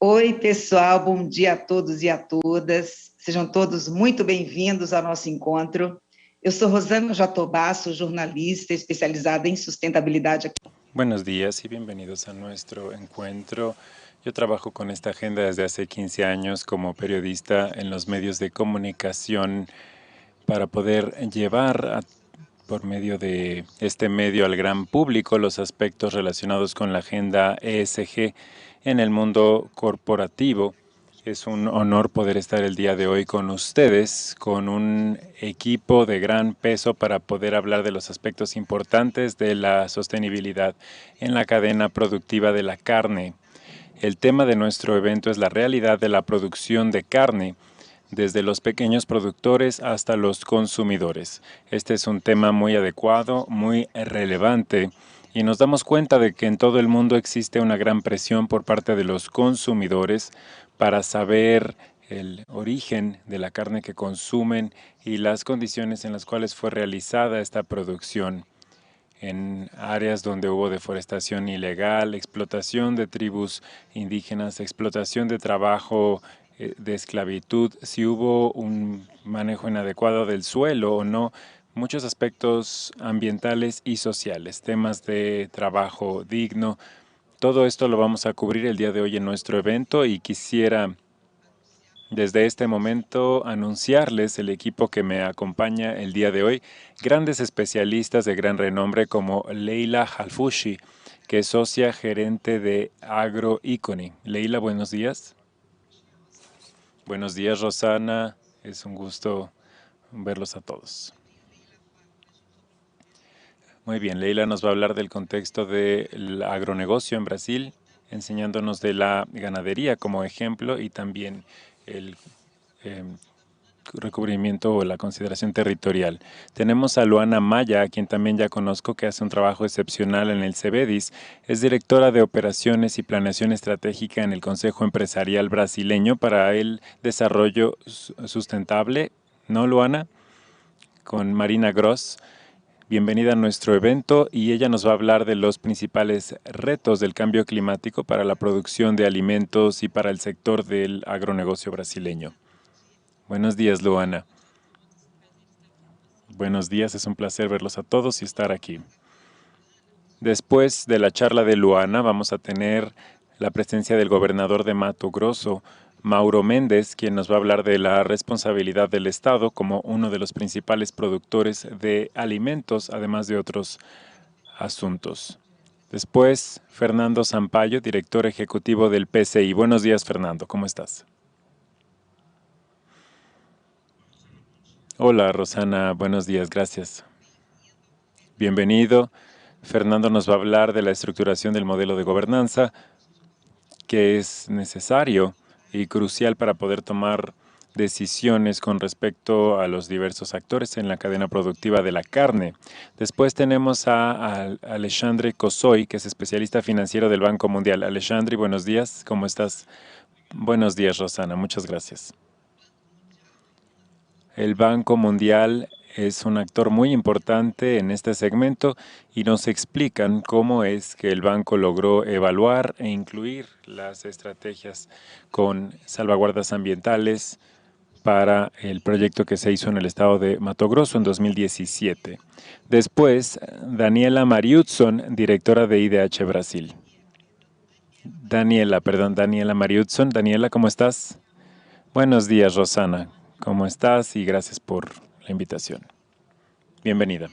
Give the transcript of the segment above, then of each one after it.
Oi, pessoal, bom dia a todos e a todas. Sejam todos muito bem-vindos ao nosso encontro. Eu sou Rosana Jatobá, sou jornalista especializada em sustentabilidade. Buenos días y bienvenidos a nuestro encuentro. Yo trabajo con esta agenda desde hace 15 años como periodista en los medios de comunicación para poder llevar por medio de este medio al gran público los aspectos relacionados con la agenda ESG en el mundo corporativo. Es un honor poder estar el día de hoy con ustedes, con un equipo de gran peso para poder hablar de los aspectos importantes de la sostenibilidad en la cadena productiva de la carne. El tema de nuestro evento es la realidad de la producción de carne, desde los pequeños productores hasta los consumidores. Este es un tema muy adecuado, muy relevante, y nos damos cuenta de que en todo el mundo existe una gran presión por parte de los consumidores para saber el origen de la carne que consumen y las condiciones en las cuales fue realizada esta producción. En áreas donde hubo deforestación ilegal, explotación de tribus indígenas, explotación de trabajo de esclavitud, si hubo un manejo inadecuado del suelo o no, muchos aspectos ambientales y sociales, temas de trabajo digno. Todo esto lo vamos a cubrir el día de hoy en nuestro evento y quisiera desde este momento anunciarles el equipo que me acompaña el día de hoy, grandes especialistas de gran renombre como Leila Halfushi, que es socia gerente de AgroEcony. Leila, buenos días. Buenos días, Rosana. Es un gusto verlos a todos. Muy bien, Leila nos va a hablar del contexto del agronegocio en Brasil, enseñándonos de la ganadería como ejemplo y también el recubrimiento o la consideración territorial. Tenemos a Luana Maya, a quien también ya conozco, que hace un trabajo excepcional en el CEBEDIS. Es directora de Operaciones y Planeación Estratégica en el Consejo Empresarial Brasileño para el Desarrollo Sustentable. ¿No, Luana? Con Marina Gross. Bienvenida a nuestro evento y ella nos va a hablar de los principales retos del cambio climático para la producción de alimentos y para el sector del agronegocio brasileño. Buenos días, Luana. Buenos días, es un placer verlos a todos y estar aquí. Después de la charla de Luana vamos a tener la presencia del gobernador de Mato Grosso, Mauro Méndez, quien nos va a hablar de la responsabilidad del Estado como uno de los principales productores de alimentos, además de otros asuntos. Después, Fernando Sampaio, director ejecutivo del PCI. Buenos días, Fernando, ¿cómo estás? Hola, Rosana, buenos días, gracias. Bienvenido. Fernando nos va a hablar de la estructuración del modelo de gobernanza, que es necesario y crucial para poder tomar decisiones con respecto a los diversos actores en la cadena productiva de la carne. Después tenemos a Alexandre Cosoy, que es especialista financiero del Banco Mundial. Alexandre, buenos días, ¿cómo estás? Buenos días, Rosana, muchas gracias. El Banco Mundial es un actor muy importante en este segmento y nos explican cómo es que el banco logró evaluar e incluir las estrategias con salvaguardas ambientales para el proyecto que se hizo en el estado de Mato Grosso en 2017. Después, Daniela Mariutzon, directora de IDH Brasil. Daniela Mariutzon. Daniela, ¿cómo estás? Buenos días, Rosana. ¿Cómo estás? Y gracias por la invitación. Bienvenida.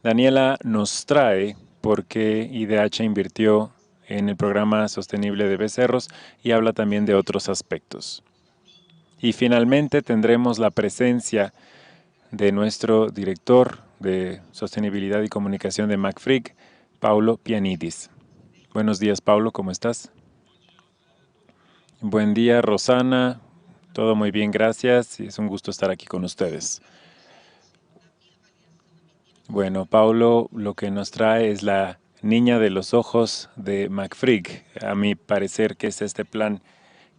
Daniela nos trae por qué IDH invirtió en el programa sostenible de becerros y habla también de otros aspectos. Y finalmente tendremos la presencia de nuestro director de Sostenibilidad y Comunicación de McFrig, Paulo Pianidis. Buenos días, Paulo, ¿cómo estás? Buen día, Rosana. Todo muy bien, gracias. Y es un gusto estar aquí con ustedes. Bueno, Paulo lo que nos trae es la niña de los ojos de McFrig. A mi parecer que es este plan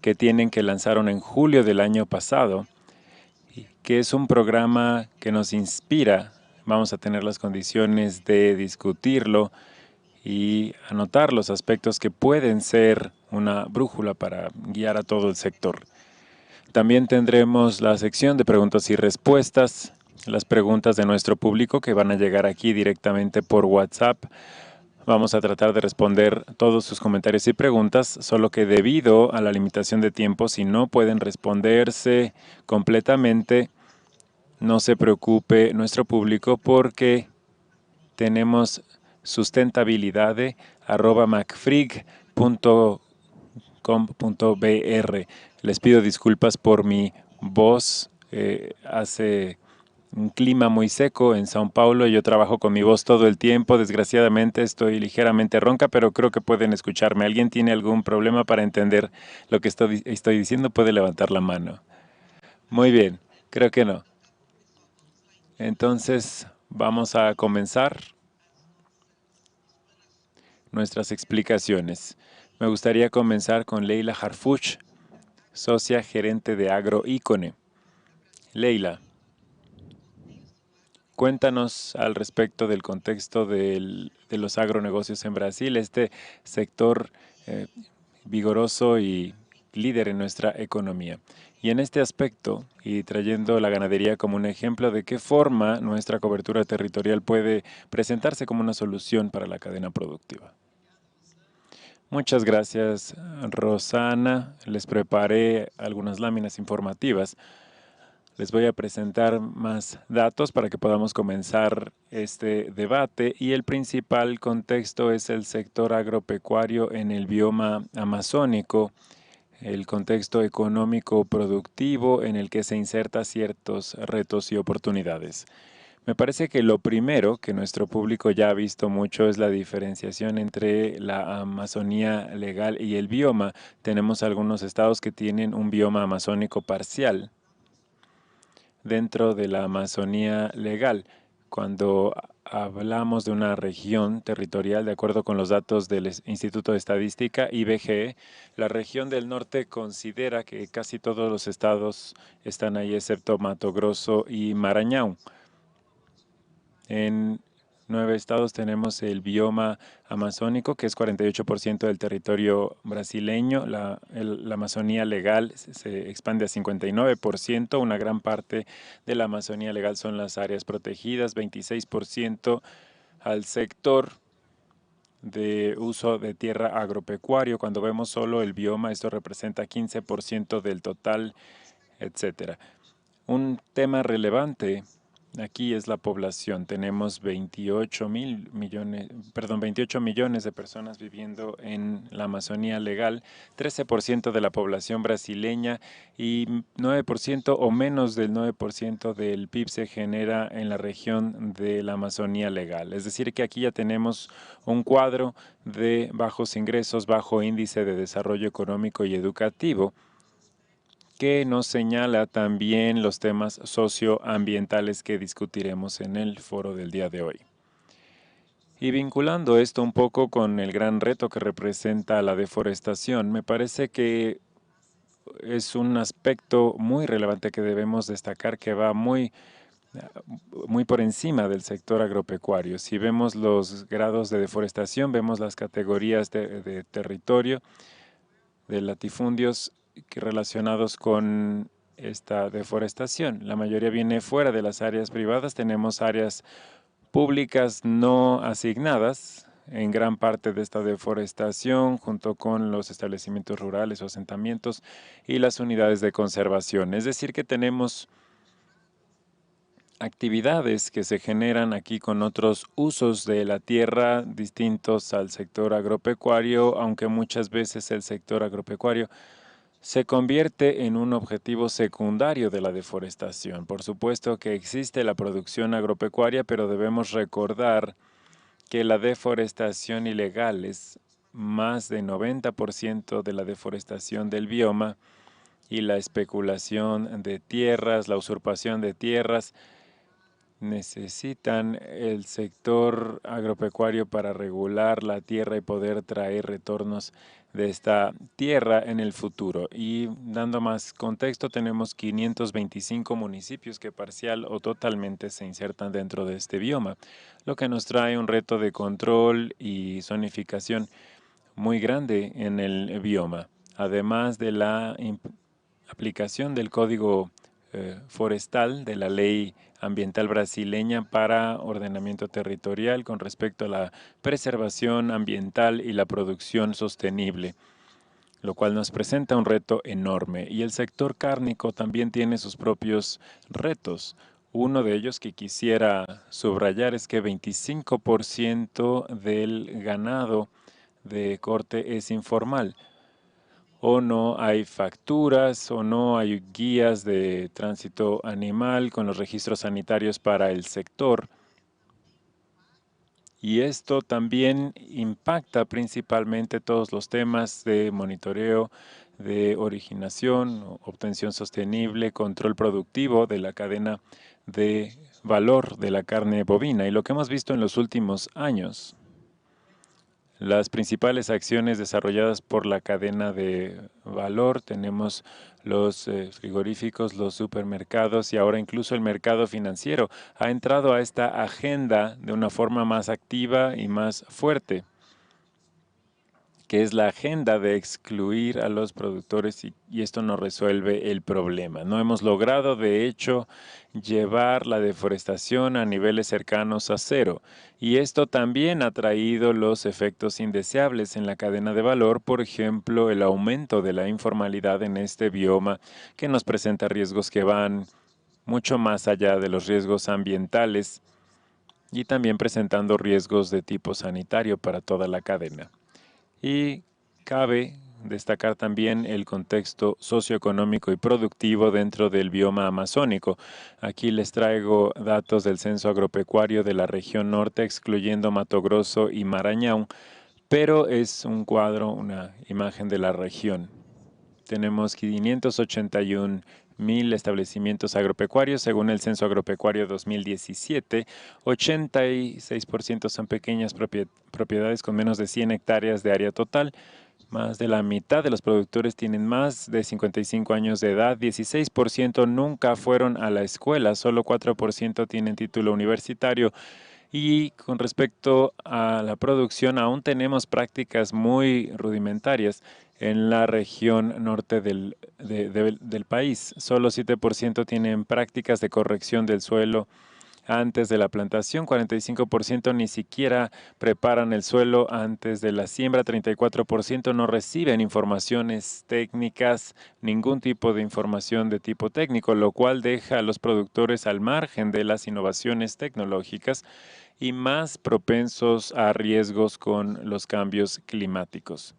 que tienen que lanzaron en julio del año pasado, que es un programa que nos inspira. Vamos a tener las condiciones de discutirlo y anotar los aspectos que pueden ser una brújula para guiar a todo el sector. También tendremos la sección de preguntas y respuestas, las preguntas de nuestro público que van a llegar aquí directamente por WhatsApp. Vamos a tratar de responder todos sus comentarios y preguntas, solo que debido a la limitación de tiempo, si no pueden responderse completamente, no se preocupe nuestro público porque tenemos sustentabilidade@macfrig.com.br. Les pido disculpas por mi voz. Hace un clima muy seco en Sao Paulo. Yo trabajo con mi voz todo el tiempo. Desgraciadamente estoy ligeramente ronca, pero creo que pueden escucharme. ¿Alguien tiene algún problema para entender lo que estoy diciendo? Puede levantar la mano. Muy bien, creo que no. Entonces, vamos a comenzar nuestras explicaciones. Me gustaría comenzar con Leila Harfuch, socia gerente de AgroIcone. Leila, cuéntanos al respecto del contexto de los agronegocios en Brasil, este sector vigoroso y líder en nuestra economía. Y en este aspecto, y trayendo la ganadería como un ejemplo de qué forma nuestra cobertura territorial puede presentarse como una solución para la cadena productiva. Muchas gracias, Rosana. Les preparé algunas láminas informativas. Les voy a presentar más datos para que podamos comenzar este debate y el principal contexto es el sector agropecuario en el bioma amazónico, el contexto económico productivo en el que se insertan ciertos retos y oportunidades. Me parece que lo primero que nuestro público ya ha visto mucho es la diferenciación entre la Amazonía legal y el bioma. Tenemos algunos estados que tienen un bioma amazónico parcial dentro de la Amazonía legal. Cuando hablamos de una región territorial, de acuerdo con los datos del Instituto de Estadística, IBGE, la región del norte considera que casi todos los estados están ahí, excepto Mato Grosso y Maranhão. En 9 estados tenemos el bioma amazónico, que es 48% del territorio brasileño. La Amazonía legal se expande a 59%. Una gran parte de la Amazonía legal son las áreas protegidas, 26% al sector de uso de tierra agropecuario. Cuando vemos solo el bioma, esto representa 15% del total, etcétera. Un tema relevante aquí es la población. Tenemos 28 millones de personas viviendo en la Amazonía legal, 13% de la población brasileña y 9% o menos del 9% del PIB se genera en la región de la Amazonía legal. Es decir, que aquí ya tenemos un cuadro de bajos ingresos, bajo índice de desarrollo económico y educativo, que nos señala también los temas socioambientales que discutiremos en el foro del día de hoy. Y vinculando esto un poco con el gran reto que representa la deforestación, me parece que es un aspecto muy relevante que debemos destacar, que va muy por encima del sector agropecuario. Si vemos los grados de deforestación, vemos las categorías de territorio, de latifundios relacionados con esta deforestación. La mayoría viene fuera de las áreas privadas. Tenemos áreas públicas no asignadas en gran parte de esta deforestación, junto con los establecimientos rurales o asentamientos y las unidades de conservación. Es decir, que tenemos actividades que se generan aquí con otros usos de la tierra distintos al sector agropecuario, aunque muchas veces el sector agropecuario se convierte en un objetivo secundario de la deforestación. Por supuesto que existe la producción agropecuaria, pero debemos recordar que la deforestación ilegal es más de 90% de la deforestación del bioma y la especulación de tierras, la usurpación de tierras, necesitan el sector agropecuario para regular la tierra y poder traer retornos de esta tierra en el futuro. Y dando más contexto, tenemos 525 municipios que parcial o totalmente se insertan dentro de este bioma, lo que nos trae un reto de control y zonificación muy grande en el bioma, además de la aplicación del Código Forestal de la Ley Ambiental brasileña para ordenamiento territorial con respecto a la preservación ambiental y la producción sostenible, lo cual nos presenta un reto enorme. Y el sector cárnico también tiene sus propios retos. Uno de ellos que quisiera subrayar es que 25% del ganado de corte es informal. O no hay facturas, o no hay guías de tránsito animal con los registros sanitarios para el sector. Y esto también impacta principalmente todos los temas de monitoreo, de originación, obtención sostenible, control productivo de la cadena de valor de la carne bovina. Y lo que hemos visto en los últimos años, las principales acciones desarrolladas por la cadena de valor, tenemos los frigoríficos, los supermercados y ahora incluso el mercado financiero ha entrado a esta agenda de una forma más activa y más fuerte, que es la agenda de excluir a los productores y esto no resuelve el problema. No hemos logrado, de hecho, llevar la deforestación a niveles cercanos a cero. Y esto también ha traído los efectos indeseables en la cadena de valor, por ejemplo, el aumento de la informalidad en este bioma que nos presenta riesgos que van mucho más allá de los riesgos ambientales y también presentando riesgos de tipo sanitario para toda la cadena. Y cabe destacar también el contexto socioeconómico y productivo dentro del bioma amazónico. Aquí les traigo datos del Censo Agropecuario de la región norte, excluyendo Mato Grosso y Marañón, pero es un cuadro, una imagen de la región. Tenemos 581,000 establecimientos agropecuarios según el Censo Agropecuario 2017. 86% son pequeñas propiedades con menos de 100 hectáreas de área total. Más de la mitad de los productores tienen más de 55 años de edad. 16% nunca fueron a la escuela. Solo 4% tienen título universitario. Y con respecto a la producción, aún tenemos prácticas muy rudimentarias en la región norte del país. Solo 7% tienen prácticas de corrección del suelo antes de la plantación, 45% ni siquiera preparan el suelo antes de la siembra, 34% no reciben informaciones técnicas, ningún tipo de información de tipo técnico, lo cual deja a los productores al margen de las innovaciones tecnológicas y más propensos a riesgos con los cambios climáticos.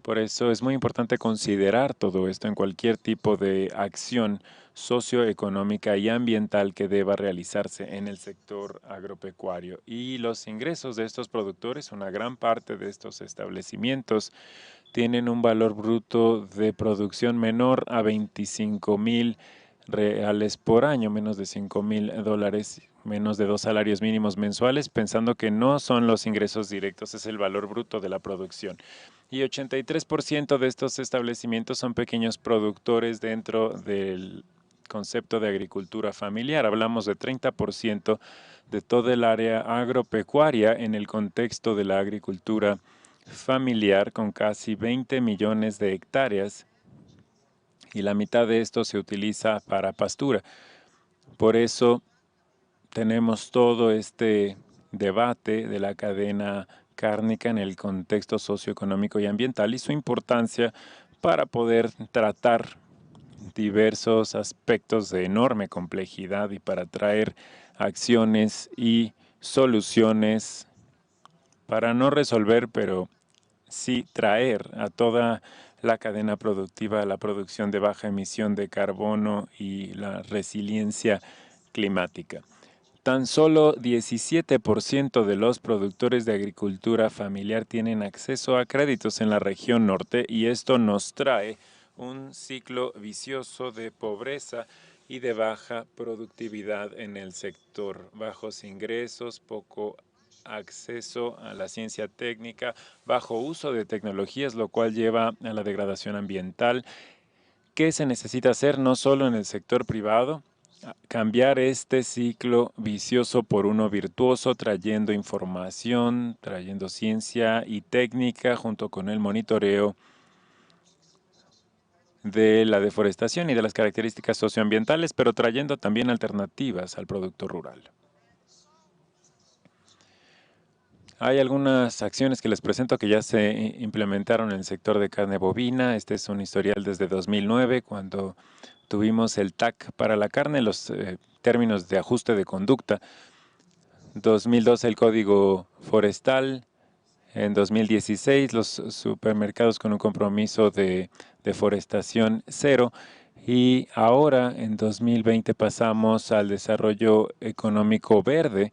Por eso es muy importante considerar todo esto en cualquier tipo de acción socioeconómica y ambiental que deba realizarse en el sector agropecuario. Y los ingresos de estos productores, una gran parte de estos establecimientos, tienen un valor bruto de producción menor a 25,000 reales por año, menos de $5,000, menos de 2 salarios mínimos mensuales, pensando que no son los ingresos directos, es el valor bruto de la producción. Y 83% de estos establecimientos son pequeños productores dentro del concepto de agricultura familiar. Hablamos de 30% de toda el área agropecuaria en el contexto de la agricultura familiar, con casi 20 millones de hectáreas y la mitad de esto se utiliza para pastura. Por eso tenemos todo este debate de la cadena cárnica en el contexto socioeconómico y ambiental y su importancia para poder tratar diversos aspectos de enorme complejidad y para traer acciones y soluciones para no resolver, pero sí traer a toda la cadena productiva la producción de baja emisión de carbono y la resiliencia climática. Tan solo 17% de los productores de agricultura familiar tienen acceso a créditos en la región norte y esto nos trae un ciclo vicioso de pobreza y de baja productividad en el sector. Bajos ingresos, poco acceso a la ciencia técnica, bajo uso de tecnologías, lo cual lleva a la degradación ambiental. ¿Qué se necesita hacer no solo en el sector privado, cambiar este ciclo vicioso por uno virtuoso, trayendo información, trayendo ciencia y técnica junto con el monitoreo de la deforestación y de las características socioambientales, pero trayendo también alternativas al producto rural. Hay algunas acciones que les presento que ya se implementaron en el sector de carne bovina. Este es un historial desde 2009, cuando tuvimos el TAC para la carne, los términos de ajuste de conducta. 2012 el Código Forestal. En 2016 los supermercados con un compromiso de deforestación cero. Y ahora en 2020 pasamos al desarrollo económico verde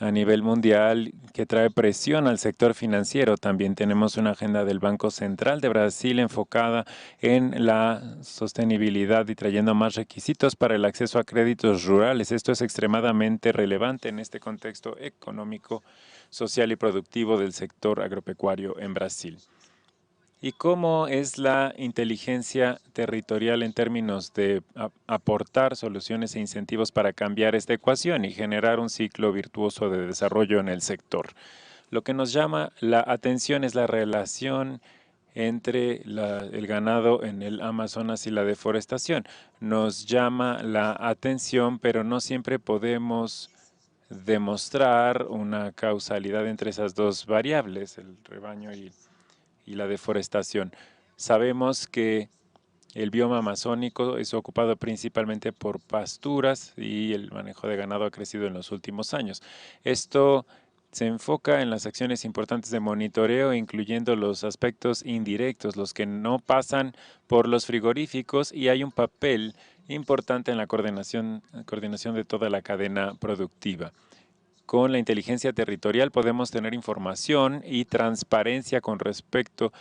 a nivel mundial que trae presión al sector financiero. También tenemos una agenda del Banco Central de Brasil enfocada en la sostenibilidad y trayendo más requisitos para el acceso a créditos rurales. Esto es extremadamente relevante en este contexto económico, social y productivo del sector agropecuario en Brasil. ¿Y cómo es la inteligencia territorial en términos de aportar soluciones e incentivos para cambiar esta ecuación y generar un ciclo virtuoso de desarrollo en el sector? Lo que nos llama la atención es la relación entre el ganado en el Amazonas y la deforestación. Nos llama la atención, pero no siempre podemos demostrar una causalidad entre esas dos variables, el rebaño y la deforestación. Sabemos que el bioma amazónico es ocupado principalmente por pasturas y el manejo de ganado ha crecido en los últimos años. Esto se enfoca en las acciones importantes de monitoreo, incluyendo los aspectos indirectos, los que no pasan por los frigoríficos, y hay un papel importante en la coordinación de toda la cadena productiva. Con la inteligencia territorial podemos tener información y transparencia con respecto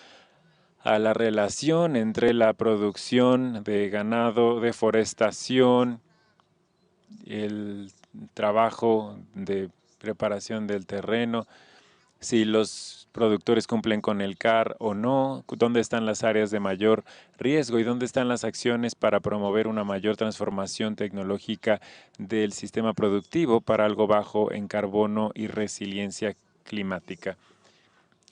a la relación entre la producción de ganado, deforestación, el trabajo de preparación del terreno, si los productores cumplen con el CAR o no, dónde están las áreas de mayor riesgo y dónde están las acciones para promover una mayor transformación tecnológica del sistema productivo para algo bajo en carbono y resiliencia climática.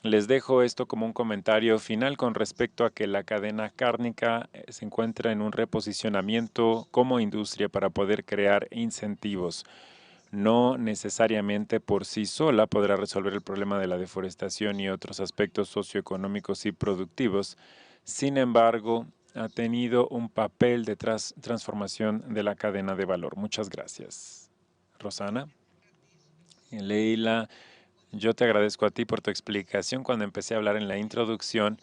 Les dejo esto como un comentario final con respecto a que la cadena cárnica se encuentra en un reposicionamiento como industria para poder crear incentivos. No necesariamente por sí sola podrá resolver el problema de la deforestación y otros aspectos socioeconómicos y productivos. Sin embargo, ha tenido un papel de transformación de la cadena de valor. Muchas gracias. Rosana, Leila, yo te agradezco a ti por tu explicación. Cuando empecé a hablar en la introducción,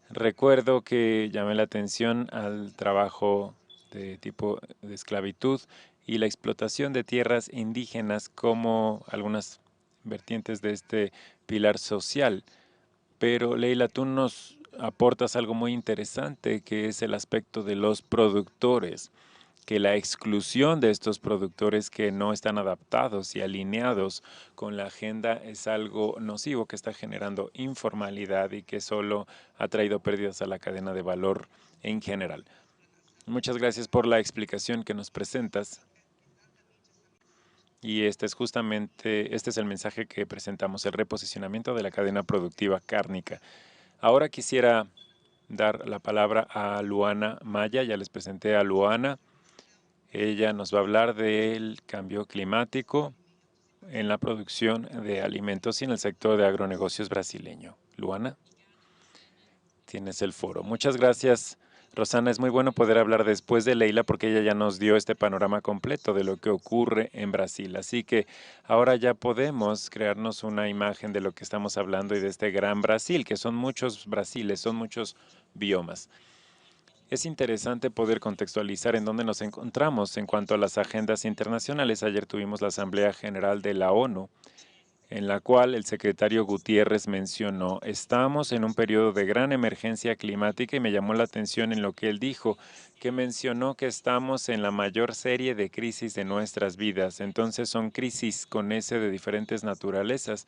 recuerdo que llamé la atención al trabajo de tipo de esclavitud y la explotación de tierras indígenas como algunas vertientes de este pilar social. Pero Leila, tú nos aportas algo muy interesante, que es el aspecto de los productores, que la exclusión de estos productores que no están adaptados y alineados con la agenda es algo nocivo que está generando informalidad y que solo ha traído pérdidas a la cadena de valor en general. Muchas gracias por la explicación que nos presentas. Y este es el mensaje que presentamos, el reposicionamiento de la cadena productiva cárnica. Ahora quisiera dar la palabra a Luana Maya. Ya les presenté a Luana. Ella nos va a hablar del cambio climático en la producción de alimentos y en el sector de agronegocios brasileño. Luana, tienes el foro. Muchas gracias, Rosana. Es muy bueno poder hablar después de Leila porque ella ya nos dio este panorama completo de lo que ocurre en Brasil. Así que ahora ya podemos crearnos una imagen de lo que estamos hablando y de este gran Brasil, que son muchos Brasiles, son muchos biomas. Es interesante poder contextualizar en dónde nos encontramos en cuanto a las agendas internacionales. Ayer tuvimos la Asamblea General de la ONU, en la cual el secretario Gutiérrez mencionó, estamos en un periodo de gran emergencia climática, y me llamó la atención en lo que él dijo, que mencionó que estamos en la mayor serie de crisis de nuestras vidas. Entonces son crisis con ese de diferentes naturalezas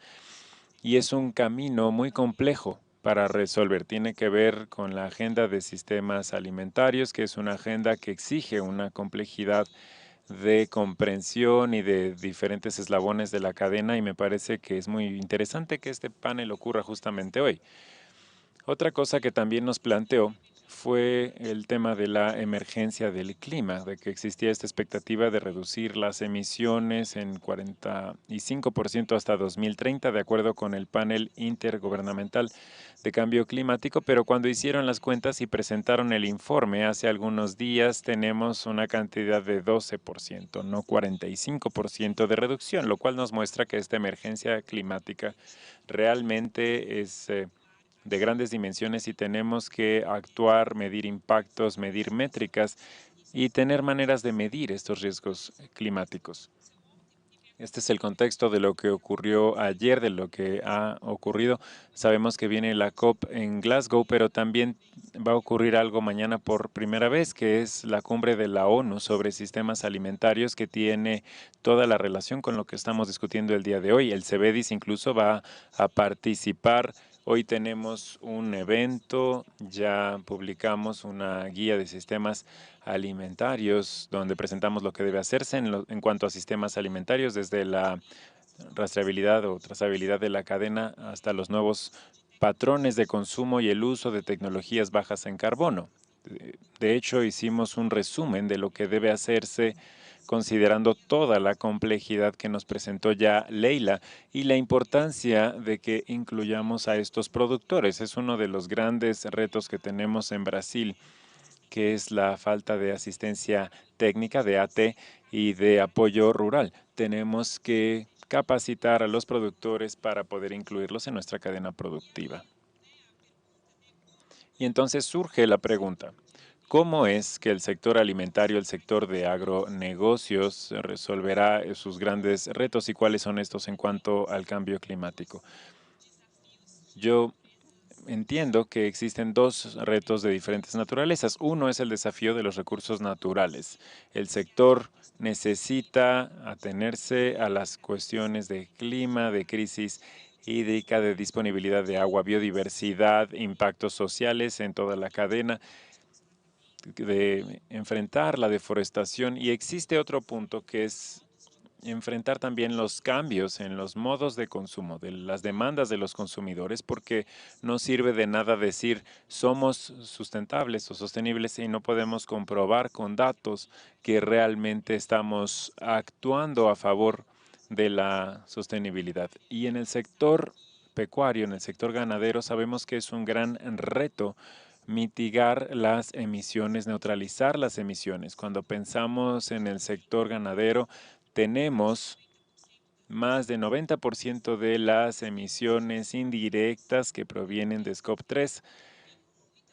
y es un camino muy complejo para resolver. Tiene que ver con la agenda de sistemas alimentarios, que es una agenda que exige una complejidad de comprensión y de diferentes eslabones de la cadena, y me parece que es muy interesante que este panel ocurra justamente hoy. Otra cosa que también nos planteó fue el tema de la emergencia del clima, de que existía esta expectativa de reducir las emisiones en 45% hasta 2030, de acuerdo con el panel intergubernamental de cambio climático, pero cuando hicieron las cuentas y presentaron el informe hace algunos días, tenemos una cantidad de 12%, no 45% de reducción, lo cual nos muestra que esta emergencia climática realmente es de grandes dimensiones y tenemos que actuar, medir impactos, medir métricas y tener maneras de medir estos riesgos climáticos. Este es el contexto de lo que ocurrió ayer, de lo que ha ocurrido. Sabemos que viene la COP en Glasgow, pero también va a ocurrir algo mañana por primera vez, que es la cumbre de la ONU sobre sistemas alimentarios, que tiene toda la relación con lo que estamos discutiendo el día de hoy. El CEBEDIS incluso va a participar. Hoy tenemos un evento, ya publicamos una guía de sistemas alimentarios, donde presentamos lo que debe hacerse en cuanto a sistemas alimentarios, desde la rastreabilidad o trazabilidad de la cadena hasta los nuevos patrones de consumo y el uso de tecnologías bajas en carbono. De hecho, hicimos un resumen de lo que debe hacerse considerando toda la complejidad que nos presentó ya Leila y la importancia de que incluyamos a estos productores. Es uno de los grandes retos que tenemos en Brasil, que es la falta de asistencia técnica, de AT y de apoyo rural. Tenemos que capacitar a los productores para poder incluirlos en nuestra cadena productiva. Y entonces surge la pregunta: ¿cómo es que el sector alimentario, el sector de agronegocios, resolverá sus grandes retos y cuáles son estos en cuanto al cambio climático? Yo entiendo que existen dos retos de diferentes naturalezas. Uno es el desafío de los recursos naturales. El sector necesita atenerse a las cuestiones de clima, de crisis hídrica, de disponibilidad de agua, biodiversidad, impactos sociales en toda la cadena, de enfrentar la deforestación. Y existe otro punto, que es enfrentar también los cambios en los modos de consumo, de las demandas de los consumidores, porque no sirve de nada decir somos sustentables o sostenibles y no podemos comprobar con datos que realmente estamos actuando a favor de la sostenibilidad. Y en el sector pecuario, en el sector ganadero, sabemos que es un gran reto mitigar las emisiones, neutralizar las emisiones. Cuando pensamos en el sector ganadero, tenemos más de 90% de las emisiones indirectas que provienen de Scope 3.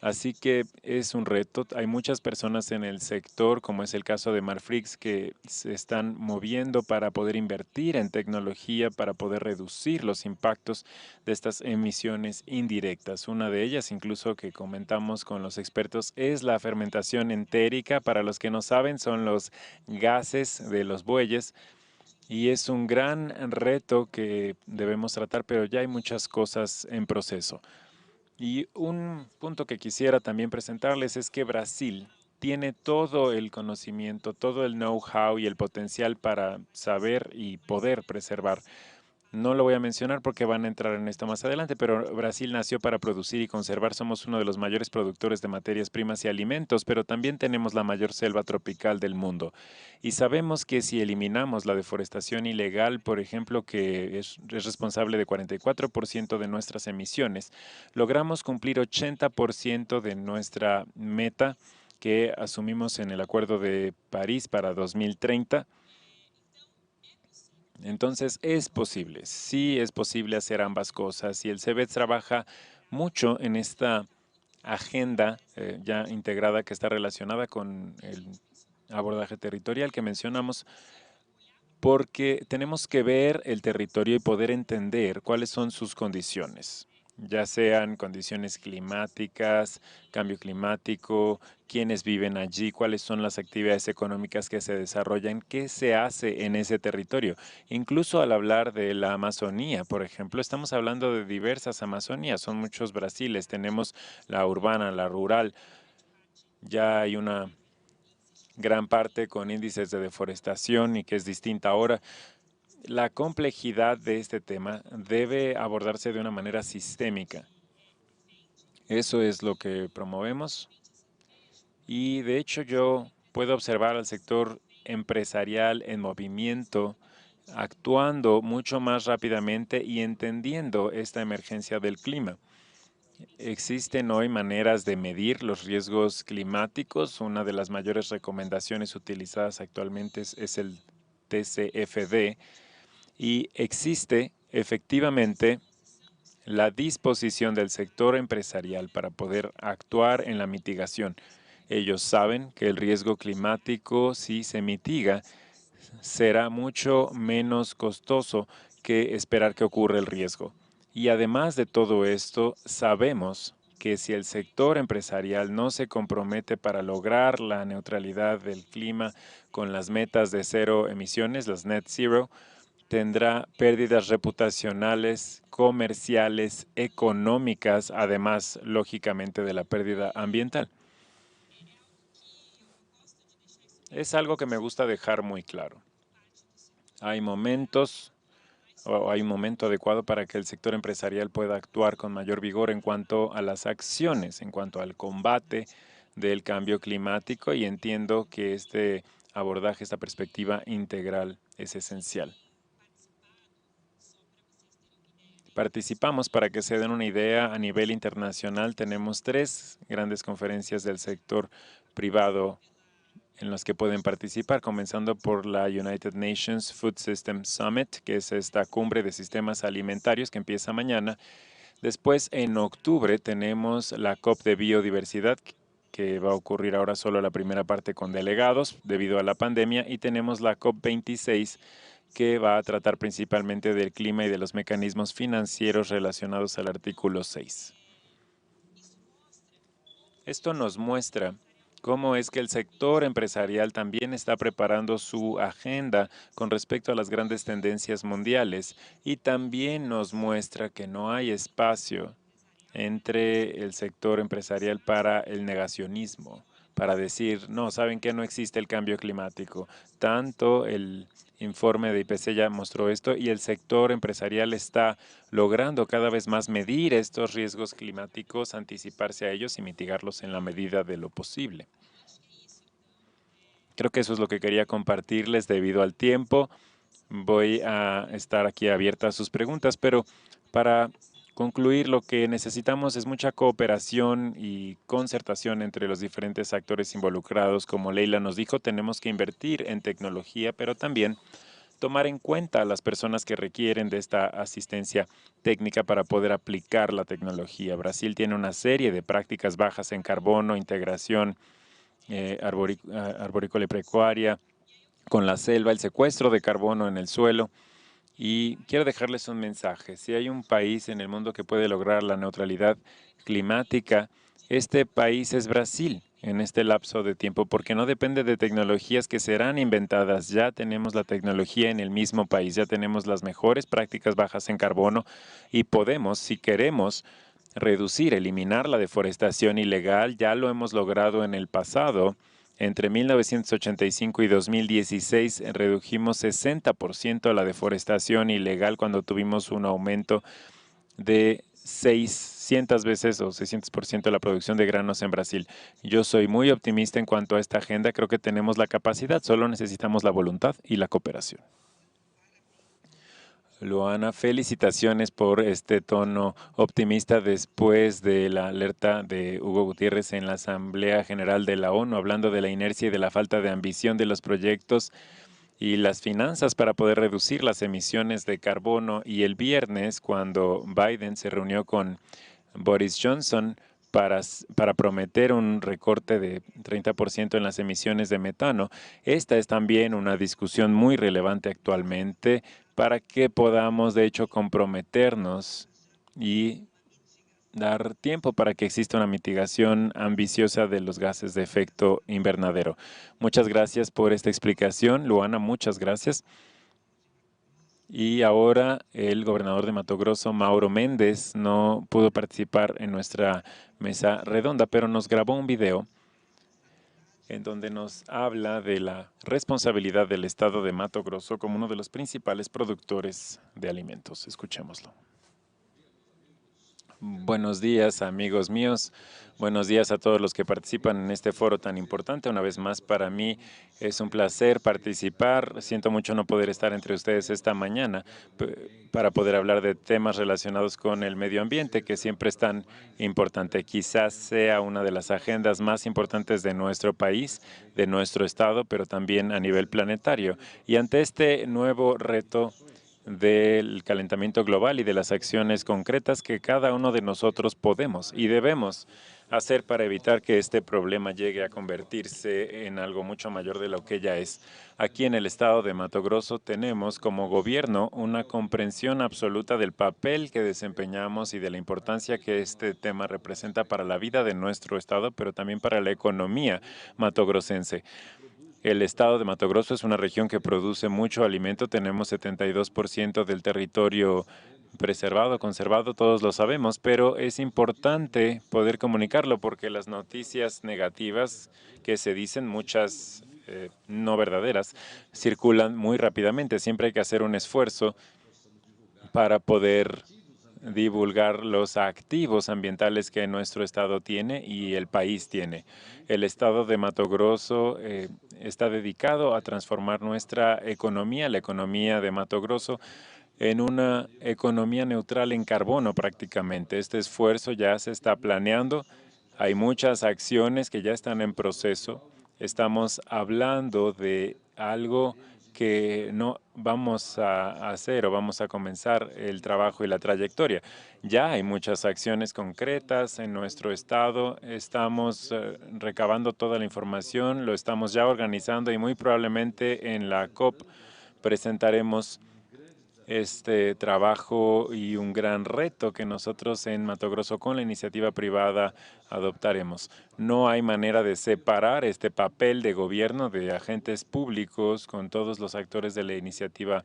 Así que es un reto. Hay muchas personas en el sector, como es el caso de Marfrix, que se están moviendo para poder invertir en tecnología, para poder reducir los impactos de estas emisiones indirectas. Una de ellas, incluso que comentamos con los expertos, es la fermentación entérica. Para los que no saben, son los gases de los bueyes. Y es un gran reto que debemos tratar, pero ya hay muchas cosas en proceso. Y un punto que quisiera también presentarles es que Brasil tiene todo el conocimiento, todo el know-how y el potencial para saber y poder preservar. No lo voy a mencionar porque van a entrar en esto más adelante, pero Brasil nació para producir y conservar. Somos uno de los mayores productores de materias primas y alimentos, pero también tenemos la mayor selva tropical del mundo. Y sabemos que si eliminamos la deforestación ilegal, por ejemplo, que es responsable de 44% de nuestras emisiones, logramos cumplir 80% de nuestra meta que asumimos en el Acuerdo de París para 2030. Entonces es posible, sí es posible hacer ambas cosas, y el CEBET trabaja mucho en esta agenda ya integrada, que está relacionada con el abordaje territorial que mencionamos, porque tenemos que ver el territorio y poder entender cuáles son sus condiciones, ya sean condiciones climáticas, cambio climático, quiénes viven allí, cuáles son las actividades económicas que se desarrollan, qué se hace en ese territorio. Incluso al hablar de la Amazonía, por ejemplo, estamos hablando de diversas Amazonías, son muchos Brasiles, tenemos la urbana, la rural, ya hay una gran parte con índices de deforestación y que es distinta ahora. La complejidad de este tema debe abordarse de una manera sistémica. Eso es lo que promovemos y de hecho yo puedo observar al sector empresarial en movimiento, actuando mucho más rápidamente y entendiendo esta emergencia del clima. Existen hoy maneras de medir los riesgos climáticos. Una de las mayores recomendaciones utilizadas actualmente es el TCFD y existe efectivamente la disposición del sector empresarial para poder actuar en la mitigación. Ellos saben que el riesgo climático, si se mitiga, será mucho menos costoso que esperar que ocurra el riesgo. Y además de todo esto, sabemos que si el sector empresarial no se compromete para lograr la neutralidad del clima con las metas de cero emisiones, las net zero, tendrá pérdidas reputacionales, comerciales, económicas, además, lógicamente, de la pérdida ambiental. Es algo que me gusta dejar muy claro. Hay momentos o hay un momento adecuado para que el sector empresarial pueda actuar con mayor vigor en cuanto a las acciones, en cuanto al combate del cambio climático y entiendo que este abordaje, esta perspectiva integral es esencial. Participamos, para que se den una idea, a nivel internacional tenemos 3 grandes conferencias del sector privado en las que pueden participar, comenzando por la United Nations Food System Summit, que es esta cumbre de sistemas alimentarios que empieza mañana. Después, en octubre, tenemos la COP de biodiversidad, que va a ocurrir ahora solo la primera parte con delegados debido a la pandemia, y tenemos la COP 26, que va a tratar principalmente del clima y de los mecanismos financieros relacionados al artículo 6. Esto nos muestra cómo es que el sector empresarial también está preparando su agenda con respecto a las grandes tendencias mundiales y también nos muestra que no hay espacio entre el sector empresarial para el negacionismo, para decir, no, ¿saben qué? No existe el cambio climático. Tanto el informe de IPC ya mostró esto y el sector empresarial está logrando cada vez más medir estos riesgos climáticos, anticiparse a ellos y mitigarlos en la medida de lo posible. Creo que eso es lo que quería compartirles debido al tiempo. Voy a estar aquí abierta a sus preguntas, pero para concluir, lo que necesitamos es mucha cooperación y concertación entre los diferentes actores involucrados. Como Leila nos dijo, tenemos que invertir en tecnología, pero también tomar en cuenta a las personas que requieren de esta asistencia técnica para poder aplicar la tecnología. Brasil tiene una serie de prácticas bajas en carbono, integración arborícola y pecuaria con la selva, el secuestro de carbono en el suelo. Y quiero dejarles un mensaje. Si hay un país en el mundo que puede lograr la neutralidad climática, este país es Brasil en este lapso de tiempo, porque no depende de tecnologías que serán inventadas. Ya tenemos la tecnología en el mismo país, ya tenemos las mejores prácticas bajas en carbono y podemos, si queremos, reducir, eliminar la deforestación ilegal. Ya lo hemos logrado en el pasado. Entre 1985 y 2016 redujimos 60% la deforestación ilegal cuando tuvimos un aumento de 600 veces o 600% de la producción de granos en Brasil. Yo soy muy optimista en cuanto a esta agenda. Creo que tenemos la capacidad, solo necesitamos la voluntad y la cooperación. Luana, felicitaciones por este tono optimista después de la alerta de Hugo Gutiérrez en la Asamblea General de la ONU, hablando de la inercia y de la falta de ambición de los proyectos y las finanzas para poder reducir las emisiones de carbono. Y el viernes, cuando Biden se reunió con Boris Johnson para prometer un recorte de 30% en las emisiones de metano, esta es también una discusión muy relevante actualmente para que podamos, de hecho, comprometernos y dar tiempo para que exista una mitigación ambiciosa de los gases de efecto invernadero. Muchas gracias por esta explicación, Luana, muchas gracias. Y ahora el gobernador de Mato Grosso, Mauro Méndez, no pudo participar en nuestra mesa redonda, pero nos grabó un video en donde nos habla de la responsabilidad del Estado de Mato Grosso como uno de los principales productores de alimentos. Escuchémoslo. Buenos días, amigos míos. Buenos días a todos los que participan en este foro tan importante. Una vez más, para mí es un placer participar. Siento mucho no poder estar entre ustedes esta mañana para poder hablar de temas relacionados con el medio ambiente, que siempre es tan importante. Quizás sea una de las agendas más importantes de nuestro país, de nuestro estado, pero también a nivel planetario. Y ante este nuevo reto del calentamiento global y de las acciones concretas que cada uno de nosotros podemos y debemos hacer para evitar que este problema llegue a convertirse en algo mucho mayor de lo que ya es. Aquí en el estado de Mato Grosso tenemos como gobierno una comprensión absoluta del papel que desempeñamos y de la importancia que este tema representa para la vida de nuestro estado, pero también para la economía matogrossense. El estado de Mato Grosso es una región que produce mucho alimento. Tenemos 72% del territorio preservado, conservado, todos lo sabemos, pero es importante poder comunicarlo porque las noticias negativas que se dicen, muchas no verdaderas, circulan muy rápidamente. Siempre hay que hacer un esfuerzo para poder divulgar los activos ambientales que nuestro estado tiene y el país tiene. El estado de Mato Grosso está dedicado a transformar nuestra economía, la economía de Mato Grosso, en una economía neutral en carbono prácticamente. Este esfuerzo ya se está planeando. Hay muchas acciones que ya están en proceso. Estamos hablando de algo que no vamos a hacer o vamos a comenzar el trabajo y la trayectoria. Ya hay muchas acciones concretas en nuestro estado. Estamos recabando toda la información, lo estamos ya organizando y muy probablemente en la COP presentaremos este trabajo y un gran reto que nosotros en Mato Grosso con la iniciativa privada adoptaremos. No hay manera de separar este papel de gobierno de agentes públicos con todos los actores de la iniciativa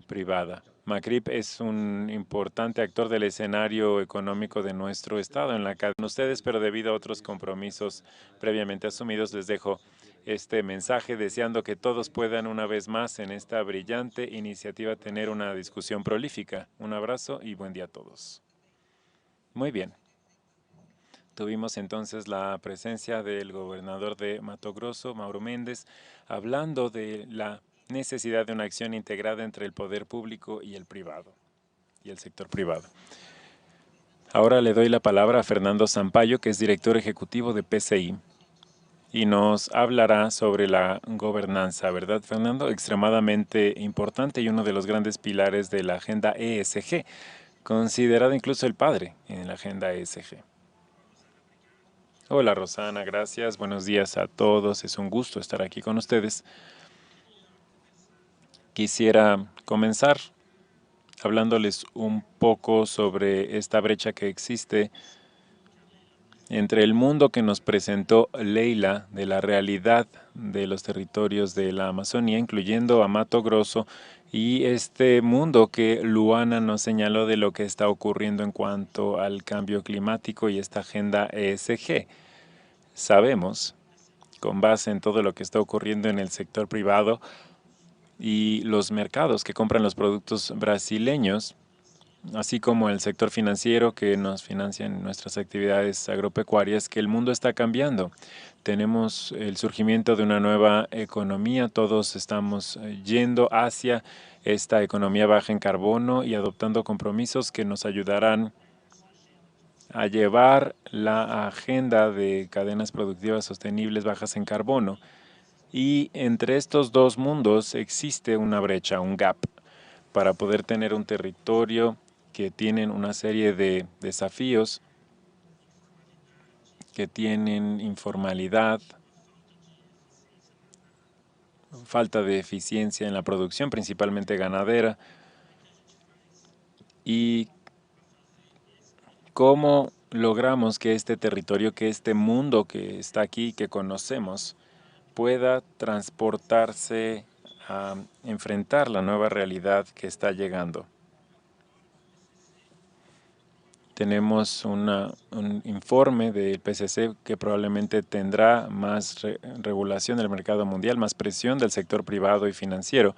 privada. Macrip es un importante actor del escenario económico de nuestro estado en la cadena de ustedes, pero debido a otros compromisos previamente asumidos, les dejo este mensaje deseando que todos puedan una vez más en esta brillante iniciativa tener una discusión prolífica. Un abrazo y buen día a todos. Muy bien. Tuvimos entonces la presencia del gobernador de Mato Grosso, Mauro Méndez, hablando de la necesidad de una acción integrada entre el poder público y el privado, y el sector privado. Ahora le doy la palabra a Fernando Sampaio, que es director ejecutivo de PCI, y nos hablará sobre la gobernanza, ¿verdad, Fernando? Extremadamente importante y uno de los grandes pilares de la agenda ESG, considerado incluso el padre en la agenda ESG. Hola Rosana, gracias. Buenos días a todos. Es un gusto estar aquí con ustedes. Quisiera comenzar hablándoles un poco sobre esta brecha que existe entre el mundo que nos presentó Leila de la realidad de los territorios de la Amazonía, incluyendo a Mato Grosso, y este mundo que Luana nos señaló de lo que está ocurriendo en cuanto al cambio climático y esta agenda ESG. Sabemos, con base en todo lo que está ocurriendo en el sector privado y los mercados que compran los productos brasileños, así como el sector financiero que nos financia en nuestras actividades agropecuarias, que el mundo está cambiando. Tenemos el surgimiento de una nueva economía, todos estamos yendo hacia esta economía baja en carbono y adoptando compromisos que nos ayudarán a llevar la agenda de cadenas productivas sostenibles bajas en carbono. Y entre estos dos mundos existe una brecha, un gap, para poder tener un territorio que tienen una serie de desafíos, que tienen informalidad, falta de eficiencia en la producción, principalmente ganadera, y cómo logramos que este territorio, que este mundo que está aquí, que conocemos, pueda transportarse a enfrentar la nueva realidad que está llegando. tenemos un informe del PCC que probablemente tendrá más regulación del mercado mundial, más presión del sector privado y financiero.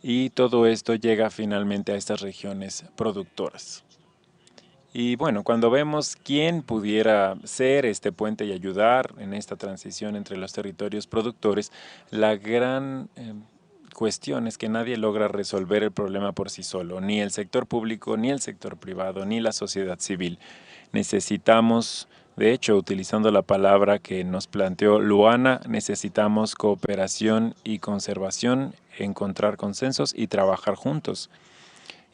Y todo esto llega finalmente a estas regiones productoras. Y bueno, cuando vemos quién pudiera ser este puente y ayudar en esta transición entre los territorios productores, la gran cuestión es que nadie logra resolver el problema por sí solo, ni el sector público, ni el sector privado, ni la sociedad civil. Necesitamos, de hecho, utilizando la palabra que nos planteó Luana, necesitamos cooperación y conservación, encontrar consensos y trabajar juntos.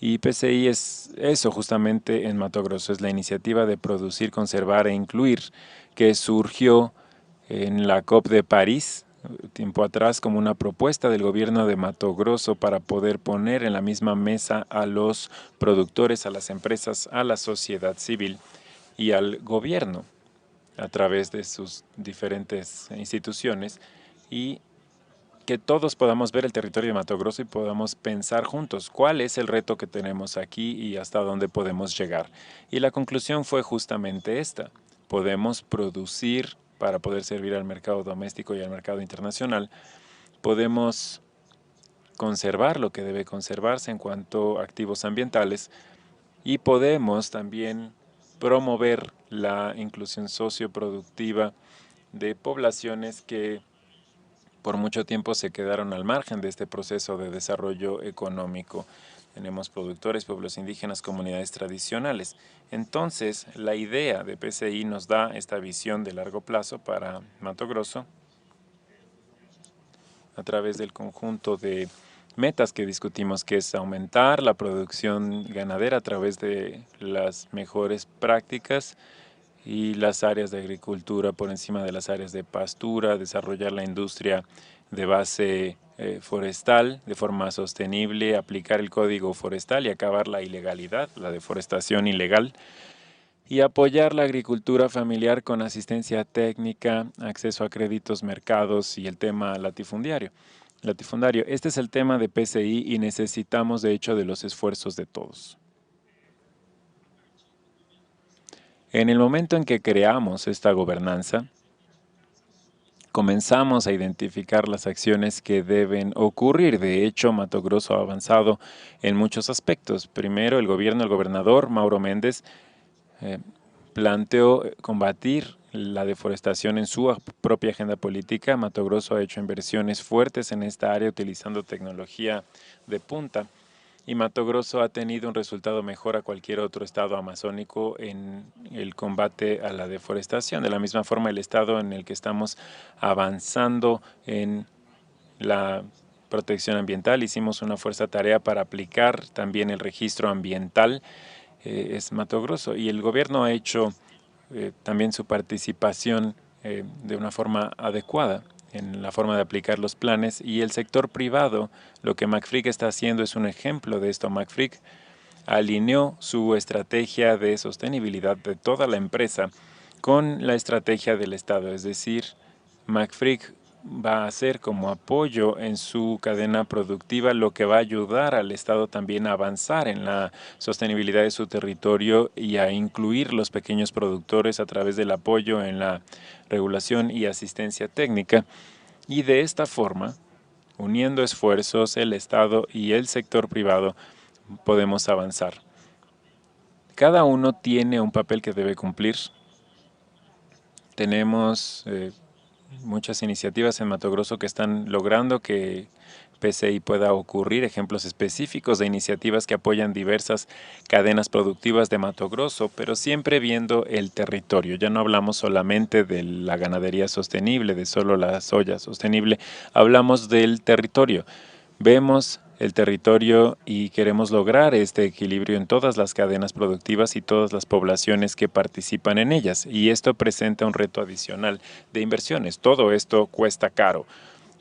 Y PCI es eso justamente en Mato Grosso, es la iniciativa de producir, conservar e incluir que surgió en la COP de París, tiempo atrás, como una propuesta del gobierno de Mato Grosso para poder poner en la misma mesa a los productores, a las empresas, a la sociedad civil y al gobierno a través de sus diferentes instituciones y que todos podamos ver el territorio de Mato Grosso y podamos pensar juntos cuál es el reto que tenemos aquí y hasta dónde podemos llegar. Y la conclusión fue justamente esta. Podemos producir para poder servir al mercado doméstico y al mercado internacional. Podemos conservar lo que debe conservarse en cuanto a activos ambientales y podemos también promover la inclusión socioproductiva de poblaciones que por mucho tiempo se quedaron al margen de este proceso de desarrollo económico. Tenemos productores, pueblos indígenas, comunidades tradicionales. Entonces, la idea de PCI nos da esta visión de largo plazo para Mato Grosso a través del conjunto de metas que discutimos, que es aumentar la producción ganadera a través de las mejores prácticas y las áreas de agricultura por encima de las áreas de pastura, desarrollar la industria de base forestal de forma sostenible, aplicar el código forestal y acabar la ilegalidad, la deforestación ilegal, y apoyar la agricultura familiar con asistencia técnica, acceso a créditos, mercados y el tema latifundiario. Este es el tema de PCI y necesitamos de hecho de los esfuerzos de todos. En el momento en que creamos esta gobernanza, comenzamos a identificar las acciones que deben ocurrir. De hecho, Mato Grosso ha avanzado en muchos aspectos. Primero, el gobernador Mauro Méndez, planteó combatir la deforestación en su propia agenda política. Mato Grosso ha hecho inversiones fuertes en esta área utilizando tecnología de punta. Y Mato Grosso ha tenido un resultado mejor a cualquier otro estado amazónico en el combate a la deforestación. De la misma forma, el estado en el que estamos avanzando en la protección ambiental, hicimos una fuerza tarea para aplicar también el registro ambiental, es Mato Grosso. Y el gobierno ha hecho también su participación de una forma adecuada en la forma de aplicar los planes, y el sector privado, lo que McFrick está haciendo es un ejemplo de esto. McFrick alineó su estrategia de sostenibilidad de toda la empresa con la estrategia del Estado, es decir, McFrick va a ser como apoyo en su cadena productiva, lo que va a ayudar al Estado también a avanzar en la sostenibilidad de su territorio y a incluir los pequeños productores a través del apoyo en la regulación y asistencia técnica. Y de esta forma, uniendo esfuerzos, el Estado y el sector privado, podemos avanzar. Cada uno tiene un papel que debe cumplir. Tenemos muchas iniciativas en Mato Grosso que están logrando que PCI pueda ocurrir, ejemplos específicos de iniciativas que apoyan diversas cadenas productivas de Mato Grosso, pero siempre viendo el territorio. Ya no hablamos solamente de la ganadería sostenible, de solo la soya sostenible, hablamos del territorio. Vemos el territorio y queremos lograr este equilibrio en todas las cadenas productivas y todas las poblaciones que participan en ellas. Y esto presenta un reto adicional de inversiones. Todo esto cuesta caro.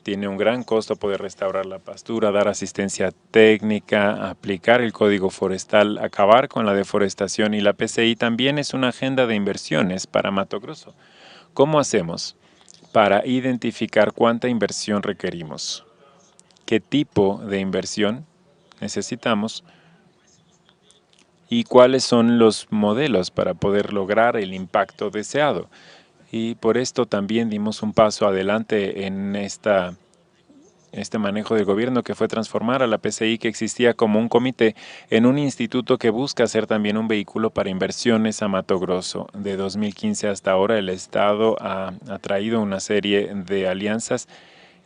Tiene un gran costo poder restaurar la pastura, dar asistencia técnica, aplicar el código forestal, acabar con la deforestación, y la PCI también es una agenda de inversiones para Mato Grosso. ¿Cómo hacemos para identificar cuánta inversión requerimos? ¿Qué tipo de inversión necesitamos? y cuáles son los modelos para poder lograr el impacto deseado. Y por esto también dimos un paso adelante en este manejo del gobierno, que fue transformar a la PCI, que existía como un comité, en un instituto que busca ser también un vehículo para inversiones a Mato Grosso. De 2015 hasta ahora el Estado ha traído una serie de alianzas.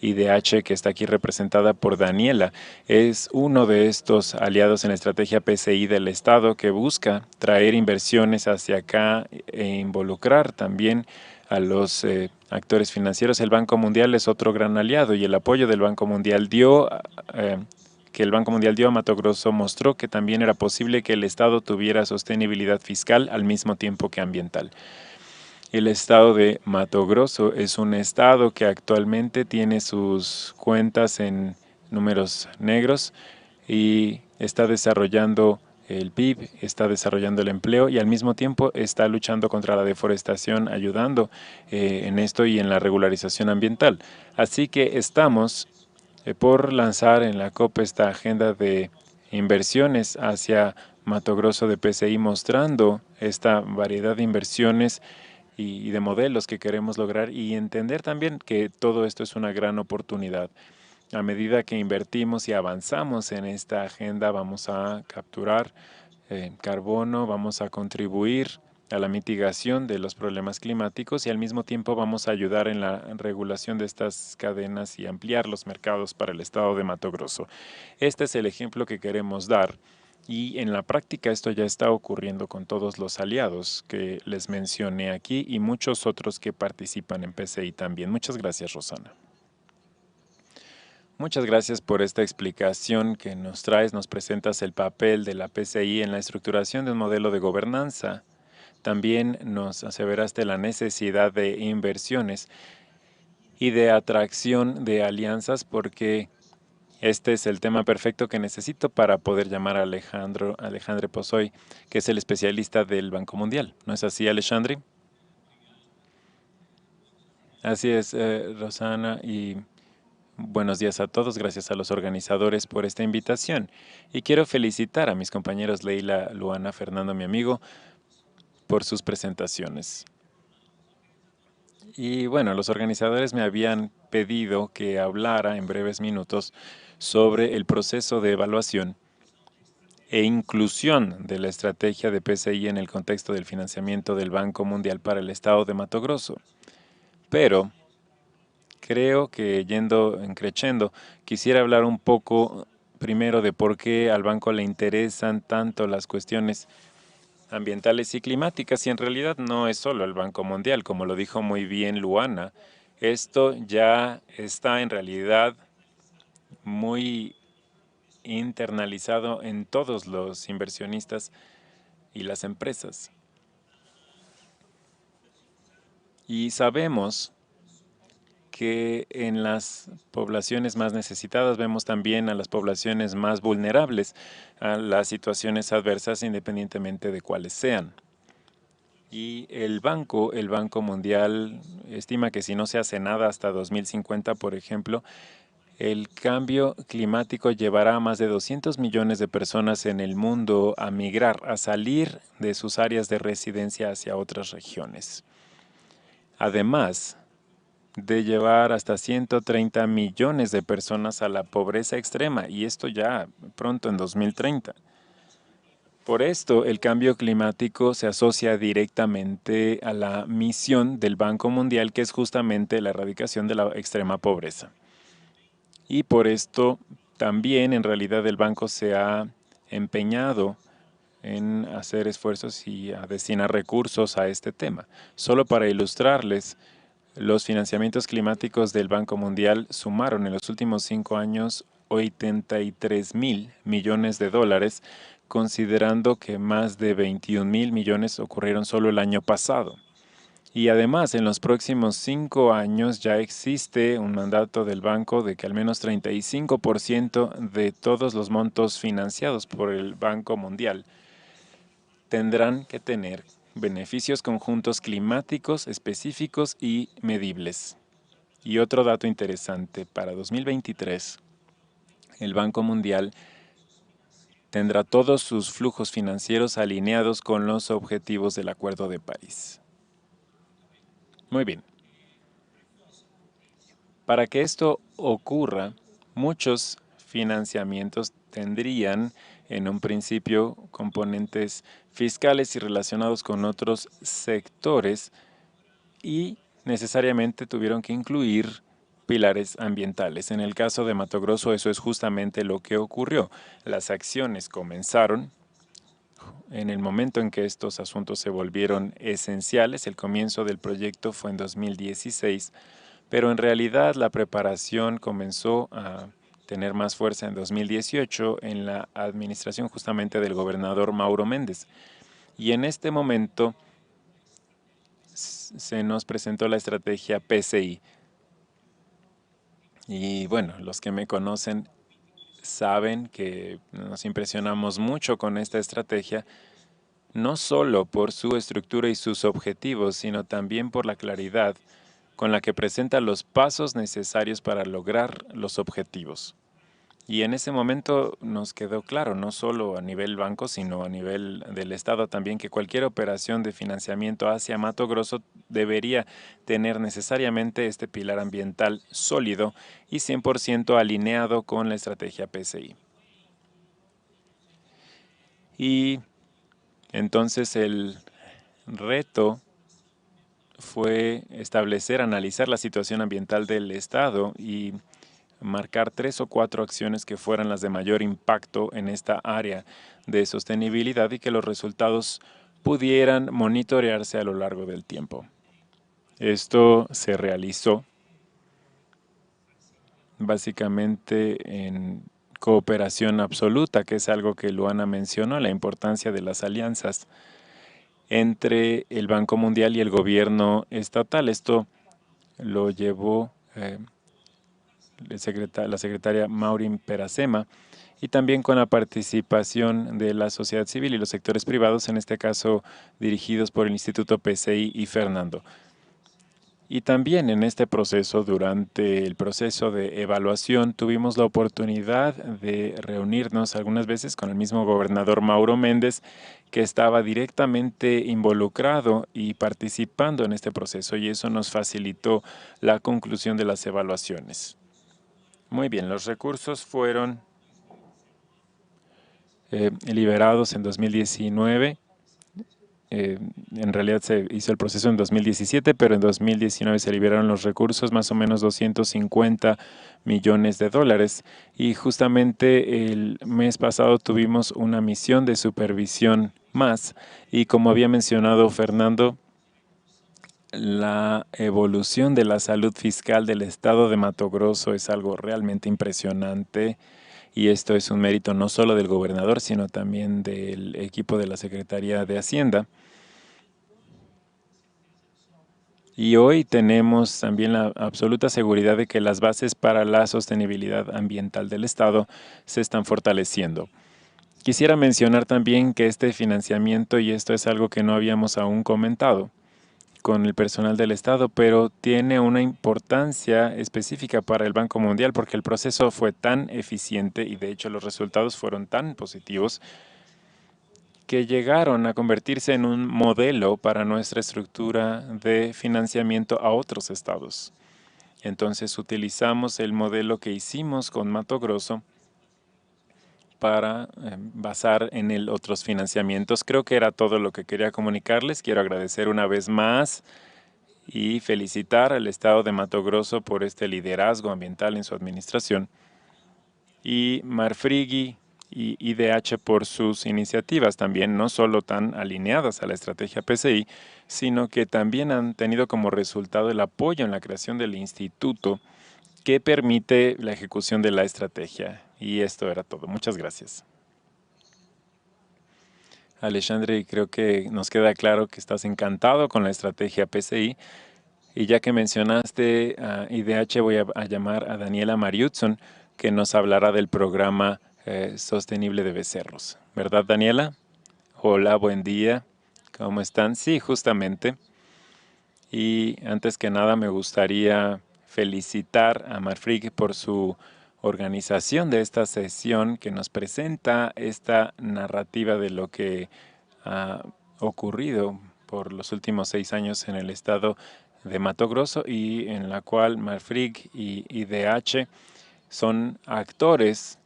IDH, que está aquí representada por Daniela, es uno de estos aliados en la estrategia PCI del Estado que busca traer inversiones hacia acá e involucrar también a los actores financieros. El Banco Mundial es otro gran aliado y el apoyo del Banco Mundial que el Banco Mundial dio a Mato Grosso mostró que también era posible que el Estado tuviera sostenibilidad fiscal al mismo tiempo que ambiental. El estado de Mato Grosso es un estado que actualmente tiene sus cuentas en números negros y está desarrollando el PIB, está desarrollando el empleo y al mismo tiempo está luchando contra la deforestación, ayudando en esto y en la regularización ambiental. Así que estamos por lanzar en la COP esta agenda de inversiones hacia Mato Grosso de PCI, mostrando esta variedad de inversiones y de modelos que queremos lograr y entender también que todo esto es una gran oportunidad. A medida que invertimos y avanzamos en esta agenda, vamos a capturar carbono, vamos a contribuir a la mitigación de los problemas climáticos y al mismo tiempo vamos a ayudar en la regulación de estas cadenas y ampliar los mercados para el estado de Mato Grosso. Este es el ejemplo que queremos dar y en la práctica esto ya está ocurriendo con todos los aliados que les mencioné aquí y muchos otros que participan en PCI también. Muchas gracias, Rosana. Muchas gracias por esta explicación que nos traes. Nos presentas el papel de la PCI en la estructuración de un modelo de gobernanza. También nos aseveraste la necesidad de inversiones y de atracción de alianzas, porque este es el tema perfecto que necesito para poder llamar a Alejandre Pozoy, que es el especialista del Banco Mundial. ¿No es así, Alejandre? Así es, Rosana, y buenos días a todos. Gracias a los organizadores por esta invitación. Y quiero felicitar a mis compañeros Leila, Luana, Fernando, mi amigo, por sus presentaciones. Y bueno, los organizadores me habían pedido que hablara en breves minutos sobre el proceso de evaluación e inclusión de la estrategia de PCI en el contexto del financiamiento del Banco Mundial para el Estado de Mato Grosso. Pero creo que yendo en creciendo, quisiera hablar un poco primero de por qué al banco le interesan tanto las cuestiones ambientales y climáticas, y en realidad no es solo el Banco Mundial, como lo dijo muy bien Luana. Esto ya está en realidad muy internalizado en todos los inversionistas y las empresas. Y sabemos que en las poblaciones más necesitadas vemos también a las poblaciones más vulnerables a las situaciones adversas independientemente de cuáles sean. Y el Banco Mundial estima que si no se hace nada hasta 2050, por ejemplo, el cambio climático llevará a más de 200 millones de personas en el mundo a migrar, a salir de sus áreas de residencia hacia otras regiones. Además de llevar hasta 130 millones de personas a la pobreza extrema, y esto ya pronto en 2030. Por esto, el cambio climático se asocia directamente a la misión del Banco Mundial, que es justamente la erradicación de la extrema pobreza. Y por esto también en realidad el banco se ha empeñado en hacer esfuerzos y a destinar recursos a este tema. Solo para ilustrarles, los financiamientos climáticos del Banco Mundial sumaron en los últimos 5 años 83.000 millones de dólares, considerando que más de 21.000 millones ocurrieron solo el año pasado. Y además, en los próximos 5 años ya existe un mandato del banco de que al menos 35% de todos los montos financiados por el Banco Mundial tendrán que tener beneficios conjuntos climáticos específicos y medibles. Y otro dato interesante, para 2023, el Banco Mundial tendrá todos sus flujos financieros alineados con los objetivos del Acuerdo de París. Muy bien. Para que esto ocurra, muchos financiamientos tendrían en un principio componentes fiscales y relacionados con otros sectores y necesariamente tuvieron que incluir pilares ambientales. En el caso de Mato Grosso eso es justamente lo que ocurrió. Las acciones comenzaron en el momento en que estos asuntos se volvieron esenciales. El comienzo del proyecto fue en 2016, pero en realidad la preparación comenzó a tener más fuerza en 2018 en la administración justamente del gobernador Mauro Méndez. Y en este momento se nos presentó la estrategia PCI. Y bueno, los que me conocen saben que nos impresionamos mucho con esta estrategia, no solo por su estructura y sus objetivos, sino también por la claridad con la que presenta los pasos necesarios para lograr los objetivos. Y en ese momento nos quedó claro, no solo a nivel banco, sino a nivel del Estado también, que cualquier operación de financiamiento hacia Mato Grosso debería tener necesariamente este pilar ambiental sólido y 100% alineado con la estrategia PCI. Y entonces el reto fue establecer, analizar la situación ambiental del Estado y marcar 3 o 4 acciones que fueran las de mayor impacto en esta área de sostenibilidad y que los resultados pudieran monitorearse a lo largo del tiempo. Esto se realizó básicamente en cooperación absoluta, que es algo que Luana mencionó, la importancia de las alianzas entre el Banco Mundial y el gobierno estatal. Esto lo llevó la secretaria Maureen Peracema, y también con la participación de la sociedad civil y los sectores privados, en este caso dirigidos por el Instituto PCI y Fernando. Y también en este proceso, durante el proceso de evaluación, tuvimos la oportunidad de reunirnos algunas veces con el mismo gobernador Mauro Méndez, que estaba directamente involucrado y participando en este proceso, y eso nos facilitó la conclusión de las evaluaciones. Muy bien, los recursos fueron liberados en 2019. En realidad se hizo el proceso en 2017, pero en 2019 se liberaron los recursos, más o menos 250 millones de dólares. Y justamente el mes pasado tuvimos una misión de supervisión más. Y como había mencionado Fernando, la evolución de la salud fiscal del estado de Mato Grosso es algo realmente impresionante. Y esto es un mérito no solo del gobernador, sino también del equipo de la Secretaría de Hacienda. Y hoy tenemos también la absoluta seguridad de que las bases para la sostenibilidad ambiental del Estado se están fortaleciendo. Quisiera mencionar también que este financiamiento, y esto es algo que no habíamos aún comentado con el personal del Estado, pero tiene una importancia específica para el Banco Mundial porque el proceso fue tan eficiente y de hecho los resultados fueron tan positivos que llegaron a convertirse en un modelo para nuestra estructura de financiamiento a otros estados. Entonces utilizamos el modelo que hicimos con Mato Grosso para basar en él otros financiamientos. Creo que era todo lo que quería comunicarles. Quiero agradecer una vez más y felicitar al estado de Mato Grosso por este liderazgo ambiental en su administración, y Marfrigi y IDH por sus iniciativas también, no solo tan alineadas a la estrategia PCI, sino que también han tenido como resultado el apoyo en la creación del instituto que permite la ejecución de la estrategia. Y esto era todo. Muchas gracias. Alexandre, creo que nos queda claro que estás encantado con la estrategia PCI. Y ya que mencionaste a IDH, voy a llamar a Daniela Mariutzon, que nos hablará del programa sostenible de becerros. ¿Verdad, Daniela? Hola, buen día. ¿Cómo están? Sí, justamente. Y antes que nada me gustaría felicitar a Marfrig por su organización de esta sesión que nos presenta esta narrativa de lo que ha ocurrido por los últimos 6 años en el estado de Mato Grosso y en la cual Marfrig y IDH son actores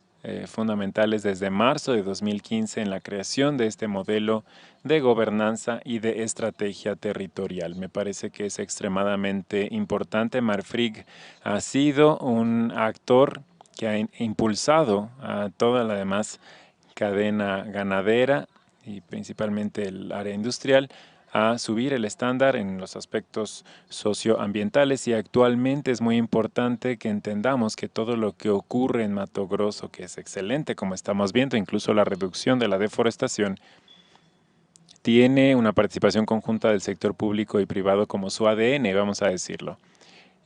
fundamentales desde marzo de 2015 en la creación de este modelo de gobernanza y de estrategia territorial. Me parece que es extremadamente importante. Marfrig ha sido un actor que ha impulsado a toda la demás cadena ganadera y principalmente el área industrial a subir el estándar en los aspectos socioambientales, y actualmente es muy importante que entendamos que todo lo que ocurre en Mato Grosso, que es excelente como estamos viendo, incluso la reducción de la deforestación, tiene una participación conjunta del sector público y privado como su ADN, vamos a decirlo.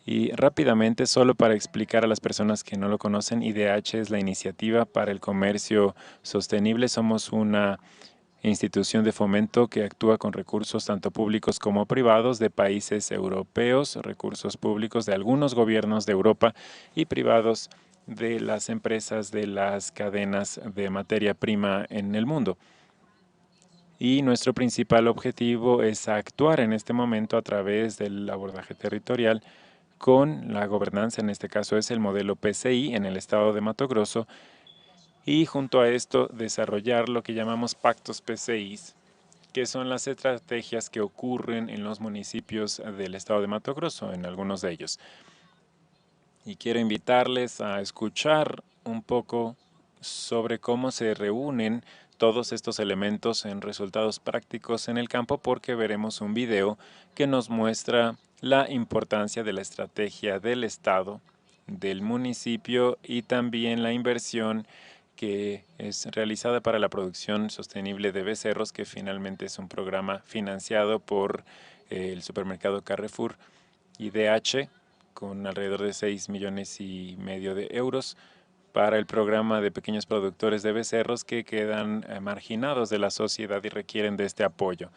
Y rápidamente, solo para explicar a las personas que no lo conocen, IDH es la Iniciativa para el Comercio Sostenible. Somos una institución de fomento que actúa con recursos tanto públicos como privados de países europeos, recursos públicos de algunos gobiernos de Europa y privados de las empresas de las cadenas de materia prima en el mundo. Y nuestro principal objetivo es actuar en este momento a través del abordaje territorial con la gobernanza, en este caso es el modelo PCI en el estado de Mato Grosso, y junto a esto desarrollar lo que llamamos pactos PCIs, que son las estrategias que ocurren en los municipios del estado de Mato Grosso, en algunos de ellos. Y quiero invitarles a escuchar un poco sobre cómo se reúnen todos estos elementos en resultados prácticos en el campo, porque veremos un video que nos muestra la importancia de la estrategia del Estado, del municipio y también la inversión que es realizada para la producción sostenible de becerros, que finalmente es un programa financiado por el supermercado Carrefour IDH, con alrededor de 6,5 millones de euros para el programa de pequeños productores de becerros que quedan marginados de la sociedad y requieren de este apoyo.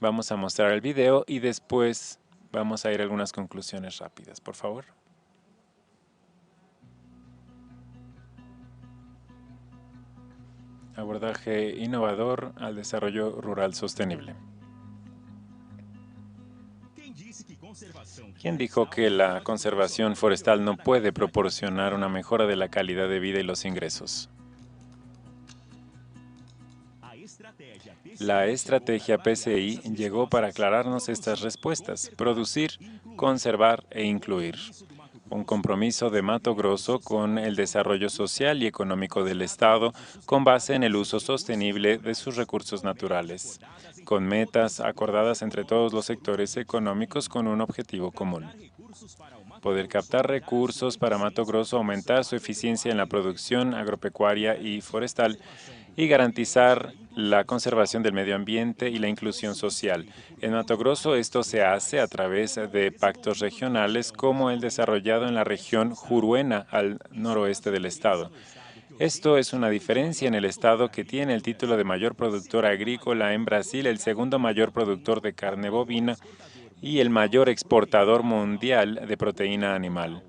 Vamos a mostrar el video y después vamos a ir a algunas conclusiones rápidas, por favor. Abordaje innovador al desarrollo rural sostenible. ¿Quién dijo que la conservación forestal no puede proporcionar una mejora de la calidad de vida y los ingresos? La estrategia PCI llegó para aclararnos estas respuestas: producir, conservar e incluir. Un compromiso de Mato Grosso con el desarrollo social y económico del Estado con base en el uso sostenible de sus recursos naturales, con metas acordadas entre todos los sectores económicos con un objetivo común: poder captar recursos para Mato Grosso, aumentar su eficiencia en la producción agropecuaria y forestal y garantizar la conservación del medio ambiente y la inclusión social. En Mato Grosso esto se hace a través de pactos regionales como el desarrollado en la región Juruena al noroeste del estado. Esto es una diferencia en el estado que tiene el título de mayor productor agrícola en Brasil, el segundo mayor productor de carne bovina y el mayor exportador mundial de proteína animal.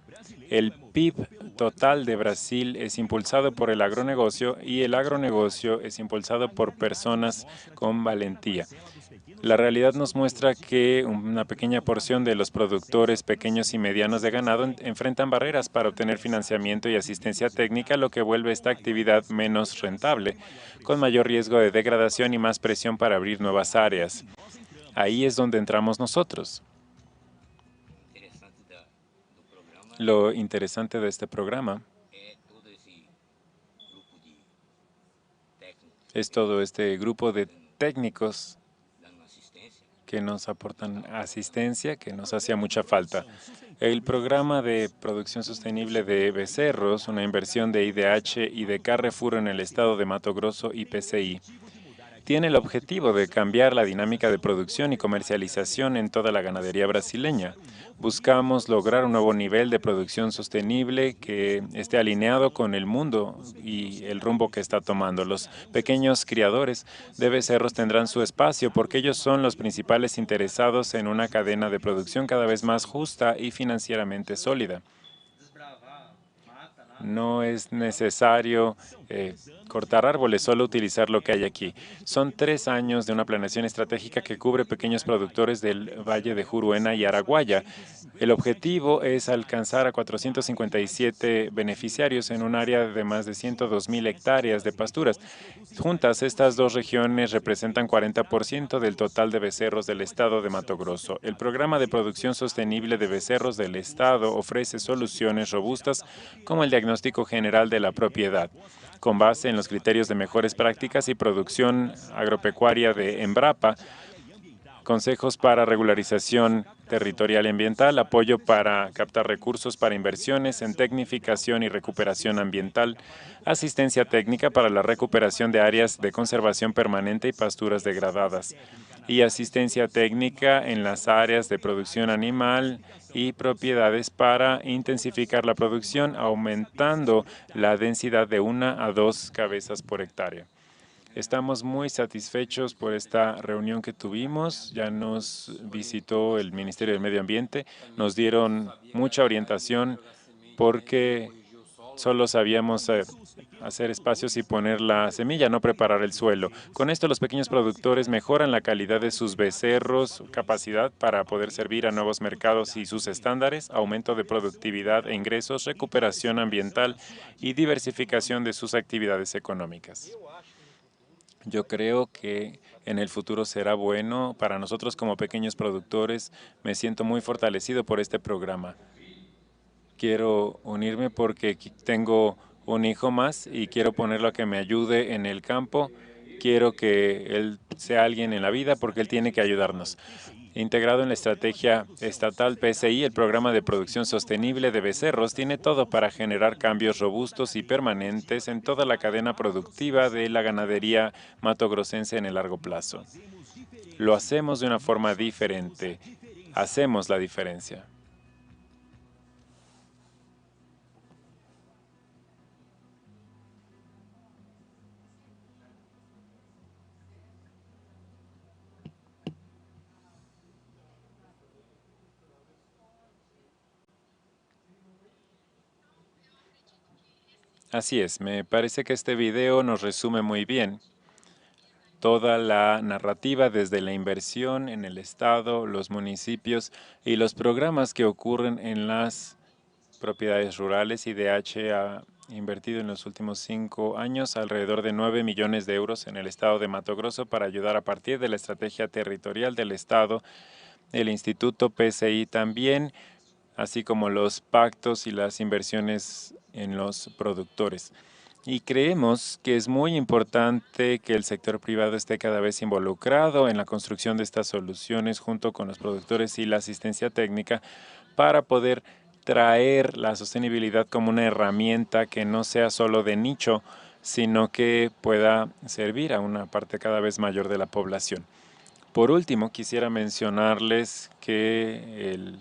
El PIB total de Brasil es impulsado por el agronegocio y el agronegocio es impulsado por personas con valentía. La realidad nos muestra que una pequeña porción de los productores pequeños y medianos de ganado enfrentan barreras para obtener financiamiento y asistencia técnica, lo que vuelve esta actividad menos rentable, con mayor riesgo de degradación y más presión para abrir nuevas áreas. Ahí es donde entramos nosotros. Lo interesante de este programa es todo este grupo de técnicos que nos aportan asistencia, que nos hacía mucha falta. El programa de producción sostenible de becerros, una inversión de IDH y de Carrefour en el estado de Mato Grosso y PCI, tiene el objetivo de cambiar la dinámica de producción y comercialización en toda la ganadería brasileña. Buscamos lograr un nuevo nivel de producción sostenible que esté alineado con el mundo y el rumbo que está tomando. Los pequeños criadores de becerros tendrán su espacio porque ellos son los principales interesados en una cadena de producción cada vez más justa y financieramente sólida. No es necesario cortar árboles, solo utilizar lo que hay aquí. Son 3 años de una planeación estratégica que cubre pequeños productores del Valle de Juruena y Araguaya. El objetivo es alcanzar a 457 beneficiarios en un área de más de 102,000 hectáreas de pasturas. Juntas, estas dos regiones representan 40% del total de becerros del estado de Mato Grosso. El programa de producción sostenible de becerros del estado ofrece soluciones robustas como el diagnóstico general de la propiedad, con base en los criterios de mejores prácticas y producción agropecuaria de Embrapa, consejos para regularización territorial y ambiental, apoyo para captar recursos para inversiones en tecnificación y recuperación ambiental, asistencia técnica para la recuperación de áreas de conservación permanente y pasturas degradadas, y asistencia técnica en las áreas de producción animal y propiedades para intensificar la producción, aumentando la densidad de 1 a 2 cabezas por hectárea. Estamos muy satisfechos por esta reunión que tuvimos. Ya nos visitó el Ministerio del Medio Ambiente. Nos dieron mucha orientación porque solo sabíamos hacer espacios y poner la semilla, no preparar el suelo. Con esto, los pequeños productores mejoran la calidad de sus becerros, su capacidad para poder servir a nuevos mercados y sus estándares, aumento de productividad e ingresos, recuperación ambiental y diversificación de sus actividades económicas. Yo creo que en el futuro será bueno para nosotros como pequeños productores. Me siento muy fortalecido por este programa. Quiero unirme porque tengo un hijo más y quiero ponerlo a que me ayude en el campo. Quiero que él sea alguien en la vida porque él tiene que ayudarnos. Integrado en la estrategia estatal PSI, el programa de producción sostenible de becerros tiene todo para generar cambios robustos y permanentes en toda la cadena productiva de la ganadería matogrossense en el largo plazo. Lo hacemos de una forma diferente. Hacemos la diferencia. Así es, me parece que este video nos resume muy bien toda la narrativa desde la inversión en el Estado, los municipios y los programas que ocurren en las propiedades rurales. IDH ha invertido en los últimos 5 años alrededor de 9 millones de euros en el estado de Mato Grosso para ayudar a partir de la estrategia territorial del estado, el Instituto PSI también, así como los pactos y las inversiones en los productores. Y creemos que es muy importante que el sector privado esté cada vez involucrado en la construcción de estas soluciones junto con los productores y la asistencia técnica para poder traer la sostenibilidad como una herramienta que no sea solo de nicho, sino que pueda servir a una parte cada vez mayor de la población. Por último, quisiera mencionarles que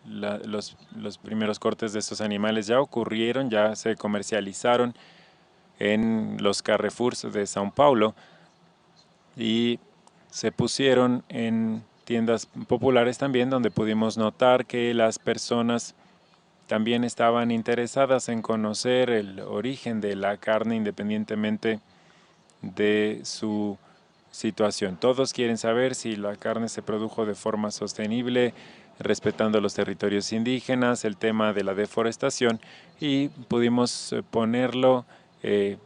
los primeros cortes de estos animales ya ocurrieron, ya se comercializaron en los Carrefours de São Paulo y se pusieron en tiendas populares también, donde pudimos notar que las personas también estaban interesadas en conocer el origen de la carne independientemente de su situación. Todos quieren saber si la carne se produjo de forma sostenible, respetando los territorios indígenas, el tema de la deforestación, y pudimos ponerlo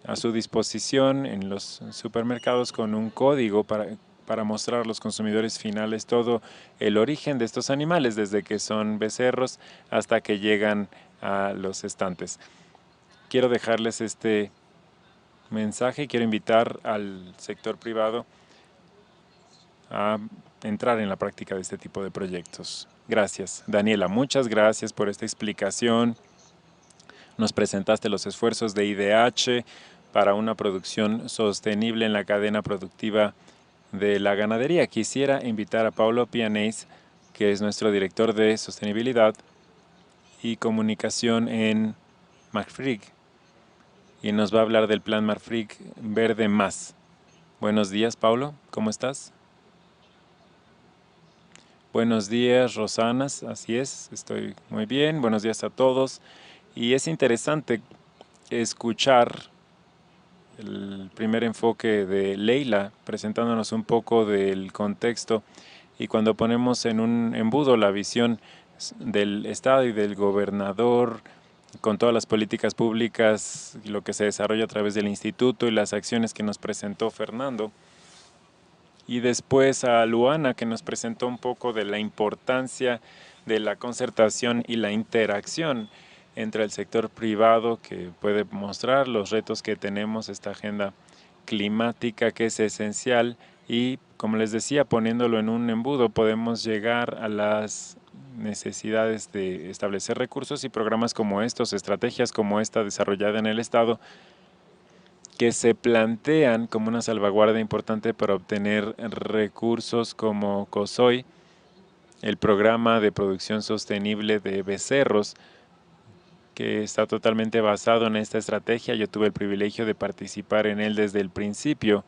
a su disposición en los supermercados con un código para mostrar a los consumidores finales todo el origen de estos animales, desde que son becerros hasta que llegan a los estantes. Quiero dejarles este mensaje, quiero invitar al sector privado a entrar en la práctica de este tipo de proyectos. Gracias. Daniela, muchas gracias por esta explicación. Nos presentaste los esfuerzos de IDH para una producción sostenible en la cadena productiva de la ganadería. Quisiera invitar a Paulo Pianés, que es nuestro director de sostenibilidad y comunicación en Marfrig, y nos va a hablar del plan Marfrig Verde Más. Buenos días, Paulo, ¿cómo estás? Buenos días, Rosanas, así es, estoy muy bien. Buenos días a todos Y es interesante escuchar el primer enfoque de Leila presentándonos un poco del contexto, y cuando ponemos en un embudo la visión del Estado y del gobernador con todas las políticas públicas, lo que se desarrolla a través del instituto y las acciones que nos presentó Fernando, y después a Luana, que nos presentó un poco de la importancia de la concertación y la interacción entre el sector privado, que puede mostrar los retos que tenemos, esta agenda climática que es esencial, y como les decía, poniéndolo en un embudo podemos llegar a las necesidades de establecer recursos y programas como estos, estrategias como esta desarrollada en el Estado, que se plantean como una salvaguardia importante para obtener recursos como COSOI, el programa de producción sostenible de becerros, que está totalmente basado en esta estrategia. Yo tuve el privilegio de participar en él desde el principio.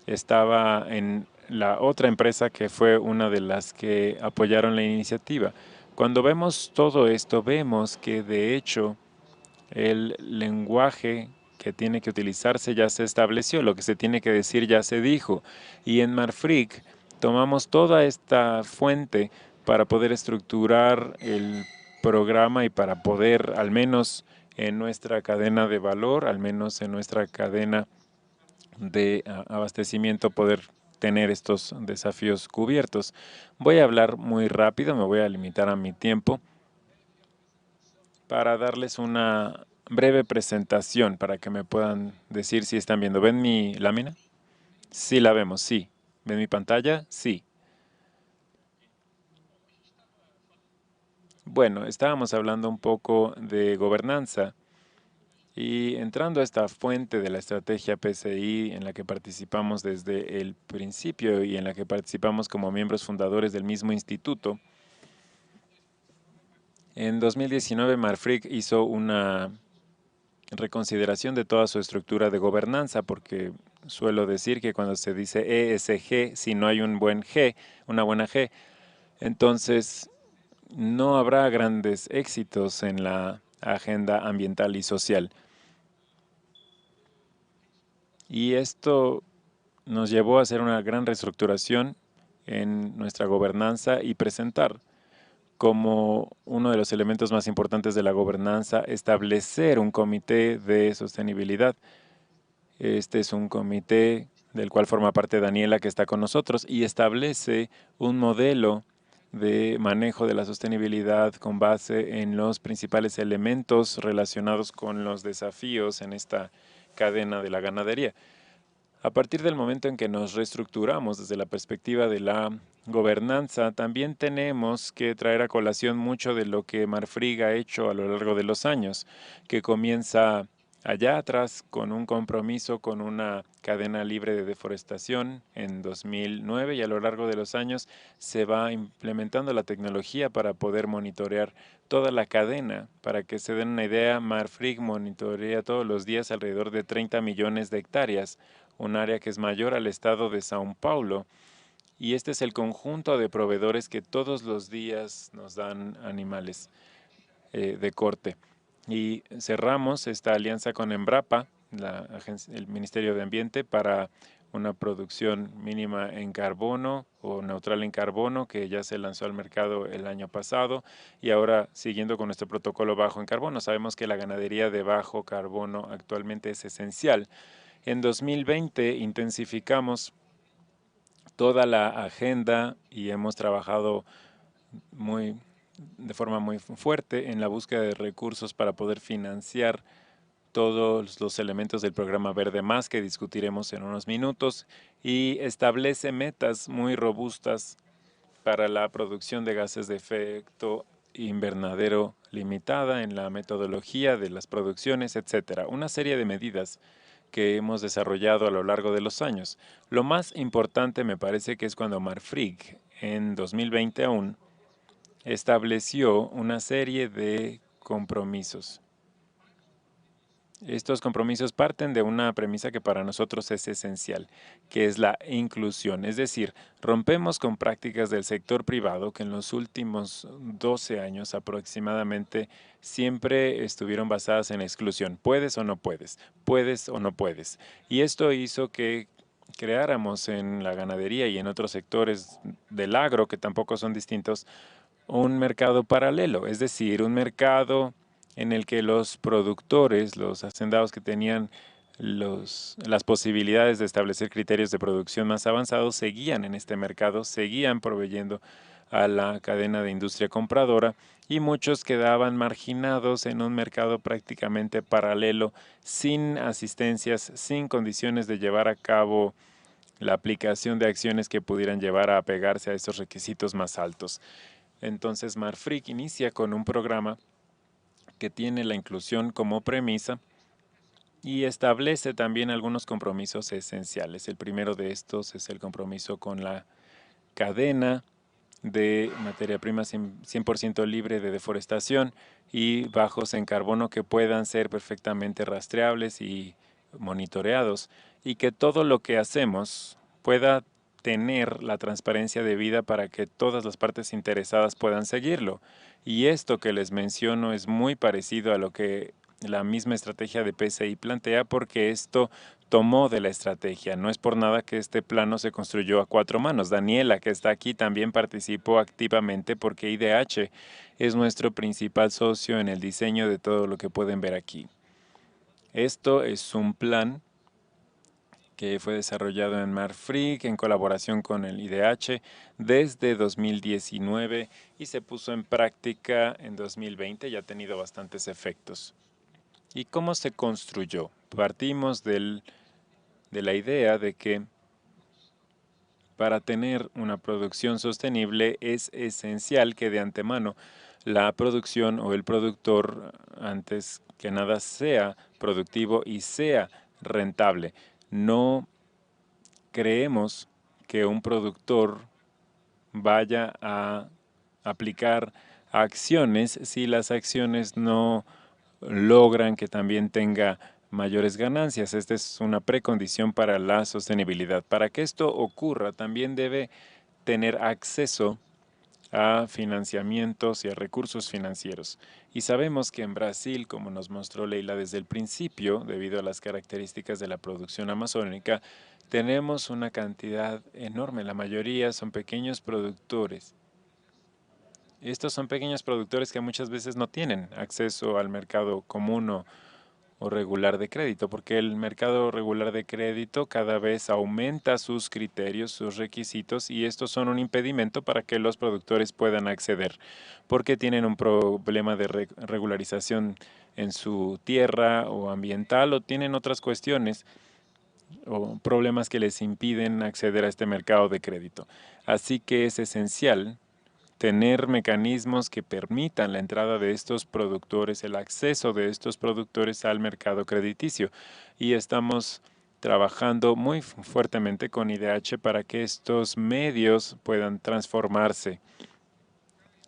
Estaba en la otra empresa que fue una de las que apoyaron la iniciativa. Cuando vemos todo esto, vemos que de hecho el lenguaje que tiene que utilizarse ya se estableció, lo que se tiene que decir ya se dijo. Y en Marfrig tomamos toda esta fuente para poder estructurar el programa y para poder, al menos en nuestra cadena de valor, al menos en nuestra cadena de abastecimiento, poder tener estos desafíos cubiertos. Voy a hablar muy rápido, me voy a limitar a mi tiempo para darles una breve presentación para que me puedan decir si están viendo. ¿Ven mi lámina? Sí, la vemos, sí. ¿Ven mi pantalla? Sí. Bueno, estábamos hablando un poco de gobernanza y entrando a esta fuente de la estrategia PCI en la que participamos desde el principio y en la que participamos como miembros fundadores del mismo instituto. En 2019 Marfrig hizo una reconsideración de toda su estructura de gobernanza, porque suelo decir que cuando se dice ESG, si no hay un buen G, una buena G, entonces no habrá grandes éxitos en la agenda ambiental y social. Y esto nos llevó a hacer una gran reestructuración en nuestra gobernanza y presentar como uno de los elementos más importantes de la gobernanza establecer un comité de sostenibilidad. Este es un comité del cual forma parte Daniela, que está con nosotros, y establece un modelo de manejo de la sostenibilidad con base en los principales elementos relacionados con los desafíos en esta cadena de la ganadería. A partir del momento en que nos reestructuramos desde la perspectiva de la gobernanza, también tenemos que traer a colación mucho de lo que Marfrig ha hecho a lo largo de los años, que comienza allá atrás con un compromiso con una cadena libre de deforestación en 2009, y a lo largo de los años se va implementando la tecnología para poder monitorear toda la cadena. Para que se den una idea, Marfrig monitorea todos los días alrededor de 30 millones de hectáreas, un área que es mayor al estado de Sao Paulo, y este es el conjunto de proveedores que todos los días nos dan animales de corte. Y cerramos esta alianza con Embrapa, el Ministerio de Ambiente, para una producción mínima en carbono o neutral en carbono, que ya se lanzó al mercado el año pasado, y ahora siguiendo con nuestro protocolo bajo en carbono. Sabemos que la ganadería de bajo carbono actualmente es esencial. En 2020 intensificamos toda la agenda y hemos trabajado de forma muy fuerte en la búsqueda de recursos para poder financiar todos los elementos del programa Verde Más, que discutiremos en unos minutos, y establece metas muy robustas para la producción de gases de efecto invernadero limitada en la metodología de las producciones, etcétera. Una serie de medidas que hemos desarrollado a lo largo de los años. Lo más importante me parece que es cuando Marfrig, en 2020 aún, estableció una serie de compromisos. Estos compromisos parten de una premisa que para nosotros es esencial, que es la inclusión. Es decir, rompemos con prácticas del sector privado que en los últimos 12 años aproximadamente siempre estuvieron basadas en la exclusión. Puedes o no puedes, puedes o no puedes. Y esto hizo que creáramos en la ganadería y en otros sectores del agro, que tampoco son distintos, un mercado paralelo, es decir, un mercado en el que los productores, los hacendados que tenían las posibilidades de establecer criterios de producción más avanzados, seguían en este mercado, seguían proveyendo a la cadena de industria compradora y muchos quedaban marginados en un mercado prácticamente paralelo, sin asistencias, sin condiciones de llevar a cabo la aplicación de acciones que pudieran llevar a apegarse a estos requisitos más altos. Entonces Marfrig inicia con un programa que tiene la inclusión como premisa y establece también algunos compromisos esenciales. El primero de estos es el compromiso con la cadena de materia prima 100% libre de deforestación y bajos en carbono que puedan ser perfectamente rastreables y monitoreados, y que todo lo que hacemos pueda tener la transparencia debida para que todas las partes interesadas puedan seguirlo. Y esto que les menciono es muy parecido a lo que la misma estrategia de PCI plantea, porque esto tomó de la estrategia. No es por nada que este plano se construyó a cuatro manos. Daniela, que está aquí, también participó activamente porque IDH es nuestro principal socio en el diseño de todo lo que pueden ver aquí. Esto es un plan que fue desarrollado en Marfrig en colaboración con el IDH desde 2019 y se puso en práctica en 2020 y ha tenido bastantes efectos. ¿Y cómo se construyó? Partimos de la idea de que para tener una producción sostenible es esencial que de antemano la producción o el productor, antes que nada, sea productivo y sea rentable. No creemos que un productor vaya a aplicar acciones si las acciones no logran que también tenga mayores ganancias. Esta es una precondición para la sostenibilidad. Para que esto ocurra, también debe tener acceso a financiamientos y a recursos financieros. Y sabemos que en Brasil, como nos mostró Leila desde el principio, debido a las características de la producción amazónica, tenemos una cantidad enorme. La mayoría son pequeños productores. Estos son pequeños productores que muchas veces no tienen acceso al mercado común o regular de crédito, porque el mercado regular de crédito cada vez aumenta sus criterios, sus requisitos, y estos son un impedimento para que los productores puedan acceder, porque tienen un problema de regularización en su tierra o ambiental, o tienen otras cuestiones o problemas que les impiden acceder a este mercado de crédito. Así que es esencial tener mecanismos que permitan la entrada de estos productores, el acceso de estos productores al mercado crediticio. Y estamos trabajando muy fuertemente con IDH para que estos medios puedan transformarse.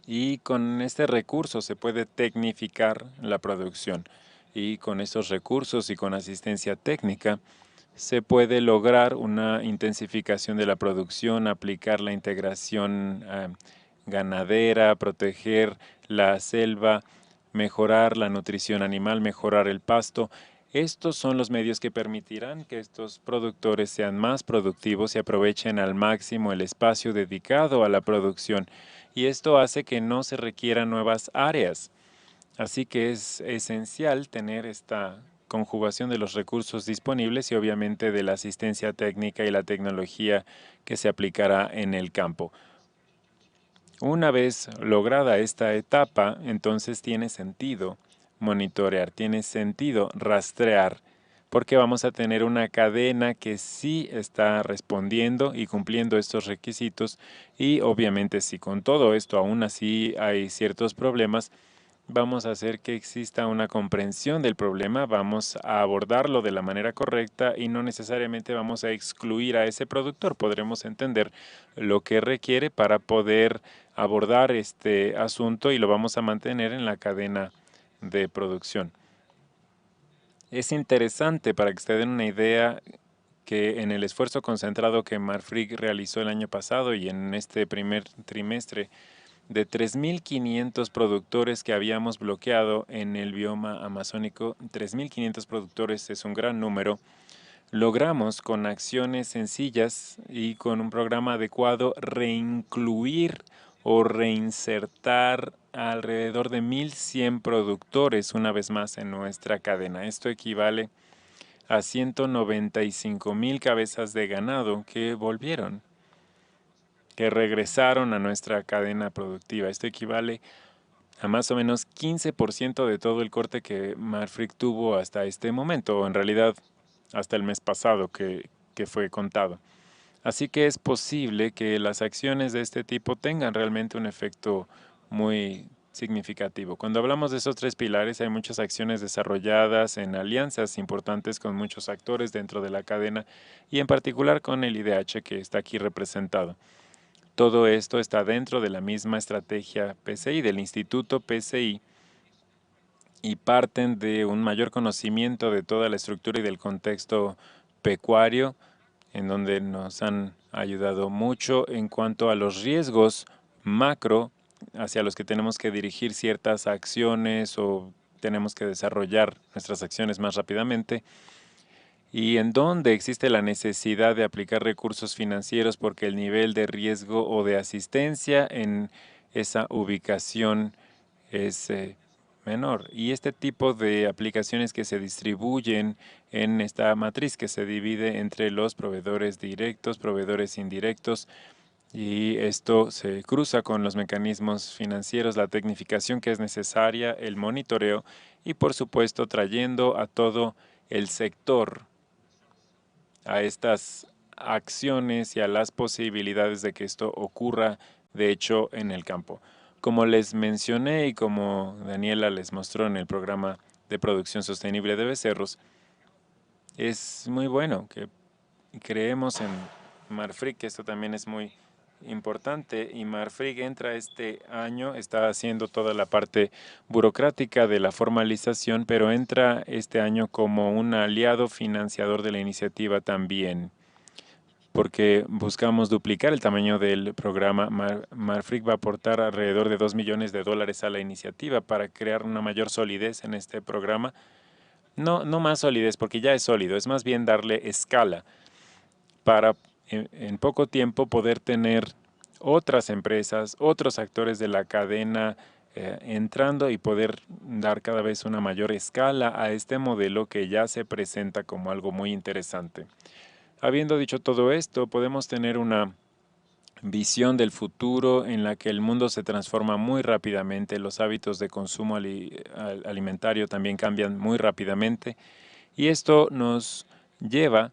Y con este recurso se puede tecnificar la producción. Y con estos recursos y con asistencia técnica se puede lograr una intensificación de la producción, aplicar la integración ganadera, proteger la selva, mejorar la nutrición animal, mejorar el pasto. Estos son los medios que permitirán que estos productores sean más productivos y aprovechen al máximo el espacio dedicado a la producción. Y esto hace que no se requieran nuevas áreas. Así que es esencial tener esta conjugación de los recursos disponibles y obviamente de la asistencia técnica y la tecnología que se aplicará en el campo. Una vez lograda esta etapa, entonces tiene sentido monitorear, tiene sentido rastrear, porque vamos a tener una cadena que sí está respondiendo y cumpliendo estos requisitos, y obviamente si con todo esto aún así hay ciertos problemas, vamos a hacer que exista una comprensión del problema, vamos a abordarlo de la manera correcta y no necesariamente vamos a excluir a ese productor. Podremos entender lo que requiere para poder abordar este asunto y lo vamos a mantener en la cadena de producción. Es interesante para que se den una idea que en el esfuerzo concentrado que Marfrig realizó el año pasado y en este primer trimestre, de 3.500 productores que habíamos bloqueado en el bioma amazónico, 3.500 productores es un gran número, logramos con acciones sencillas y con un programa adecuado reincluir o reinsertar alrededor de 1.100 productores una vez más en nuestra cadena. Esto equivale a 195.000 cabezas de ganado que volvieron, que regresaron a nuestra cadena productiva. Esto equivale a más o menos 15% de todo el corte que Marfrig tuvo hasta este momento, o en realidad hasta el mes pasado que fue contado. Así que es posible que las acciones de este tipo tengan realmente un efecto muy significativo. Cuando hablamos de esos tres pilares, hay muchas acciones desarrolladas en alianzas importantes con muchos actores dentro de la cadena y en particular con el IDH que está aquí representado. Todo esto está dentro de la misma estrategia PCI, del Instituto PCI, y parten de un mayor conocimiento de toda la estructura y del contexto pecuario, en donde nos han ayudado mucho en cuanto a los riesgos macro hacia los que tenemos que dirigir ciertas acciones o tenemos que desarrollar nuestras acciones más rápidamente y en donde existe la necesidad de aplicar recursos financieros porque el nivel de riesgo o de asistencia en esa ubicación es menor. Y este tipo de aplicaciones que se distribuyen en esta matriz que se divide entre los proveedores directos, proveedores indirectos, y esto se cruza con los mecanismos financieros, la tecnificación que es necesaria, el monitoreo y por supuesto trayendo a todo el sector a estas acciones y a las posibilidades de que esto ocurra de hecho en el campo. Como les mencioné y como Daniela les mostró en el programa de producción sostenible de becerros, es muy bueno que creemos en Marfrig, que esto también es muy importante, y Marfrig entra este año, está haciendo toda la parte burocrática de la formalización, pero entra este año como un aliado financiador de la iniciativa también, porque buscamos duplicar el tamaño del programa. Marfrig va a aportar alrededor de $2 millones a la iniciativa para crear una mayor solidez en este programa. No más solidez, porque ya es sólido, es más bien darle escala para en poco tiempo poder tener otras empresas, otros actores de la cadena entrando y poder dar cada vez una mayor escala a este modelo que ya se presenta como algo muy interesante. Habiendo dicho todo esto, podemos tener una visión del futuro en la que el mundo se transforma muy rápidamente, los hábitos de consumo alimentario también cambian muy rápidamente y esto nos lleva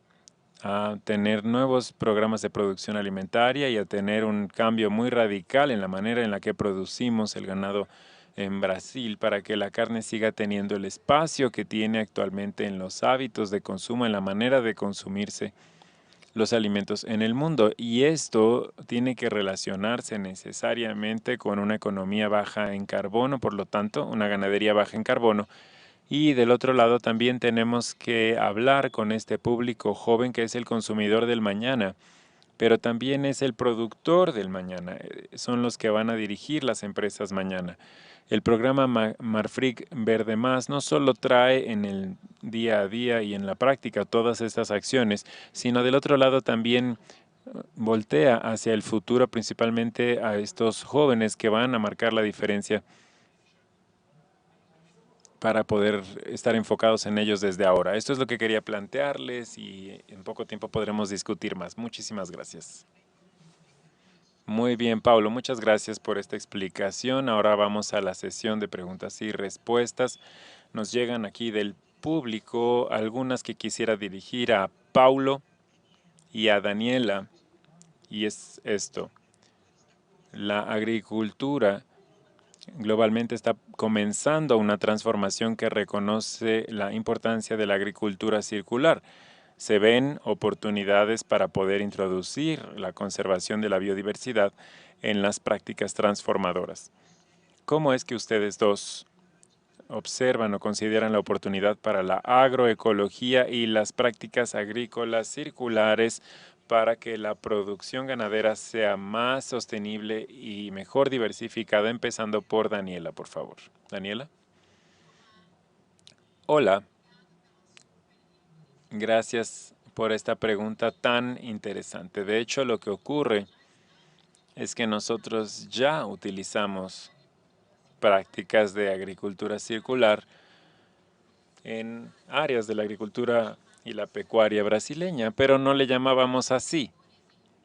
a tener nuevos programas de producción alimentaria y a tener un cambio muy radical en la manera en la que producimos el ganado en Brasil para que la carne siga teniendo el espacio que tiene actualmente en los hábitos de consumo, en la manera de consumirse los alimentos en el mundo. Y esto tiene que relacionarse necesariamente con una economía baja en carbono, por lo tanto, una ganadería baja en carbono. Y del otro lado también tenemos que hablar con este público joven que es el consumidor del mañana, pero también es el productor del mañana, son los que van a dirigir las empresas mañana. El programa Marfrig Verde Más no solo trae en el día a día y en la práctica todas estas acciones, sino del otro lado también voltea hacia el futuro, principalmente a estos jóvenes que van a marcar la diferencia para poder estar enfocados en ellos desde ahora. Esto es lo que quería plantearles y en poco tiempo podremos discutir más. Muchísimas gracias. Muy bien, Paulo, muchas gracias por esta explicación. Ahora vamos a la sesión de preguntas y respuestas. Nos llegan aquí del público algunas que quisiera dirigir a Paulo y a Daniela. Y es esto. La agricultura globalmente está comenzando una transformación que reconoce la importancia de la agricultura circular. Se ven oportunidades para poder introducir la conservación de la biodiversidad en las prácticas transformadoras. ¿Cómo es que ustedes dos observan o consideran la oportunidad para la agroecología y las prácticas agrícolas circulares para que la producción ganadera sea más sostenible y mejor diversificada, empezando por Daniela, por favor. Daniela. Hola, gracias por esta pregunta tan interesante. De hecho, lo que ocurre es que nosotros ya utilizamos prácticas de agricultura circular en áreas de la agricultura y la pecuaria brasileña, pero no le llamábamos así.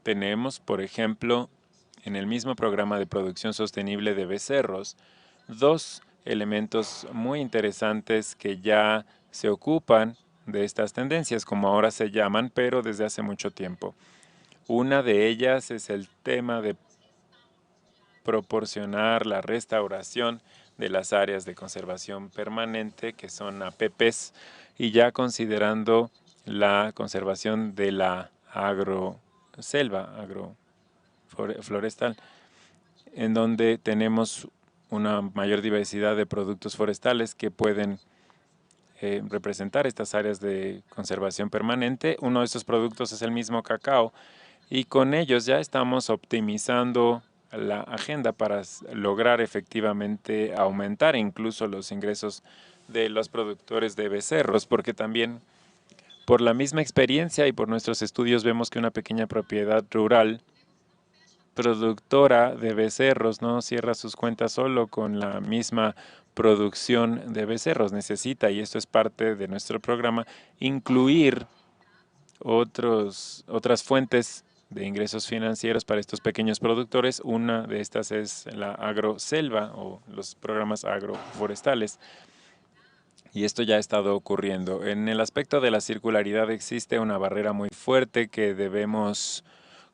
Tenemos, por ejemplo, en el mismo programa de producción sostenible de becerros, dos elementos muy interesantes que ya se ocupan de estas tendencias, como ahora se llaman, pero desde hace mucho tiempo. Una de ellas es el tema de proporcionar la restauración de las áreas de conservación permanente, que son APPs, y ya considerando la conservación de la agroselva, agroflorestal, en donde tenemos una mayor diversidad de productos forestales que pueden representar estas áreas de conservación permanente. Uno de estos productos es el mismo cacao, y con ellos ya estamos optimizando la agenda para lograr efectivamente aumentar incluso los ingresos de los productores de becerros, porque también por la misma experiencia y por nuestros estudios vemos que una pequeña propiedad rural productora de becerros no cierra sus cuentas solo con la misma producción de becerros. Necesita, y esto es parte de nuestro programa, incluir otras fuentes de ingresos financieros para estos pequeños productores. Una de estas es la agroselva o los programas agroforestales. Y esto ya ha estado ocurriendo. En el aspecto de la circularidad existe una barrera muy fuerte que debemos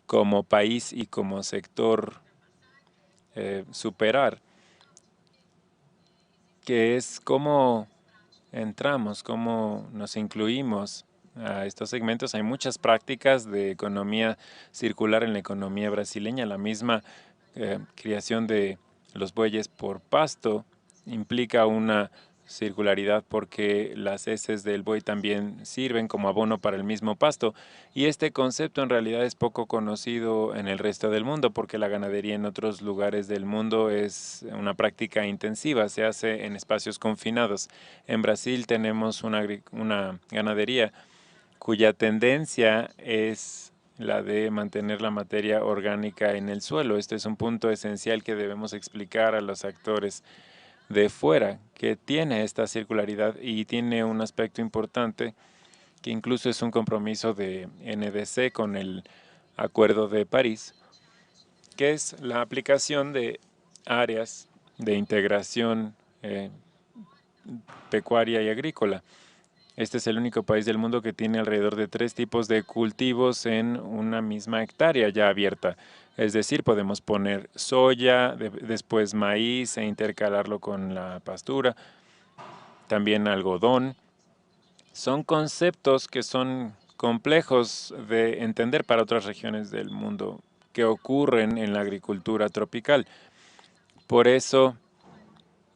como país y como sector superar, que es cómo entramos, cómo nos incluimos a estos segmentos. Hay muchas prácticas de economía circular en la economía brasileña. La misma criación de los bueyes por pasto implica una circularidad porque las heces del buey también sirven como abono para el mismo pasto. Y este concepto en realidad es poco conocido en el resto del mundo porque la ganadería en otros lugares del mundo es una práctica intensiva, se hace en espacios confinados. En Brasil tenemos una ganadería cuya tendencia es la de mantener la materia orgánica en el suelo. Este es un punto esencial que debemos explicar a los actores de fuera, que tiene esta circularidad y tiene un aspecto importante que incluso es un compromiso de NDC con el Acuerdo de París, que es la aplicación de áreas de integración pecuaria y agrícola. Este es el único país del mundo que tiene alrededor de 3 tipos de cultivos en una misma hectárea ya abierta. Es decir, podemos poner soya, después maíz e intercalarlo con la pastura, también algodón. Son conceptos que son complejos de entender para otras regiones del mundo que ocurren en la agricultura tropical. Por eso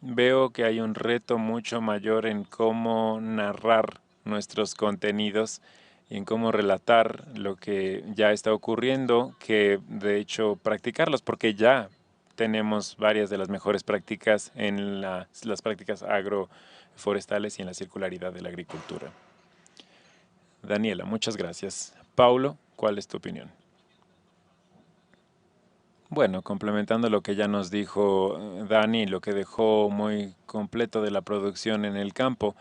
veo que hay un reto mucho mayor en cómo narrar nuestros contenidos y en cómo relatar lo que ya está ocurriendo, que de hecho practicarlos, porque ya tenemos varias de las mejores prácticas en las prácticas agroforestales y en la circularidad de la agricultura. Daniela, muchas gracias. Paulo, ¿cuál es tu opinión? Bueno, complementando lo que ya nos dijo Dani, lo que dejó muy completo de la producción en el campo,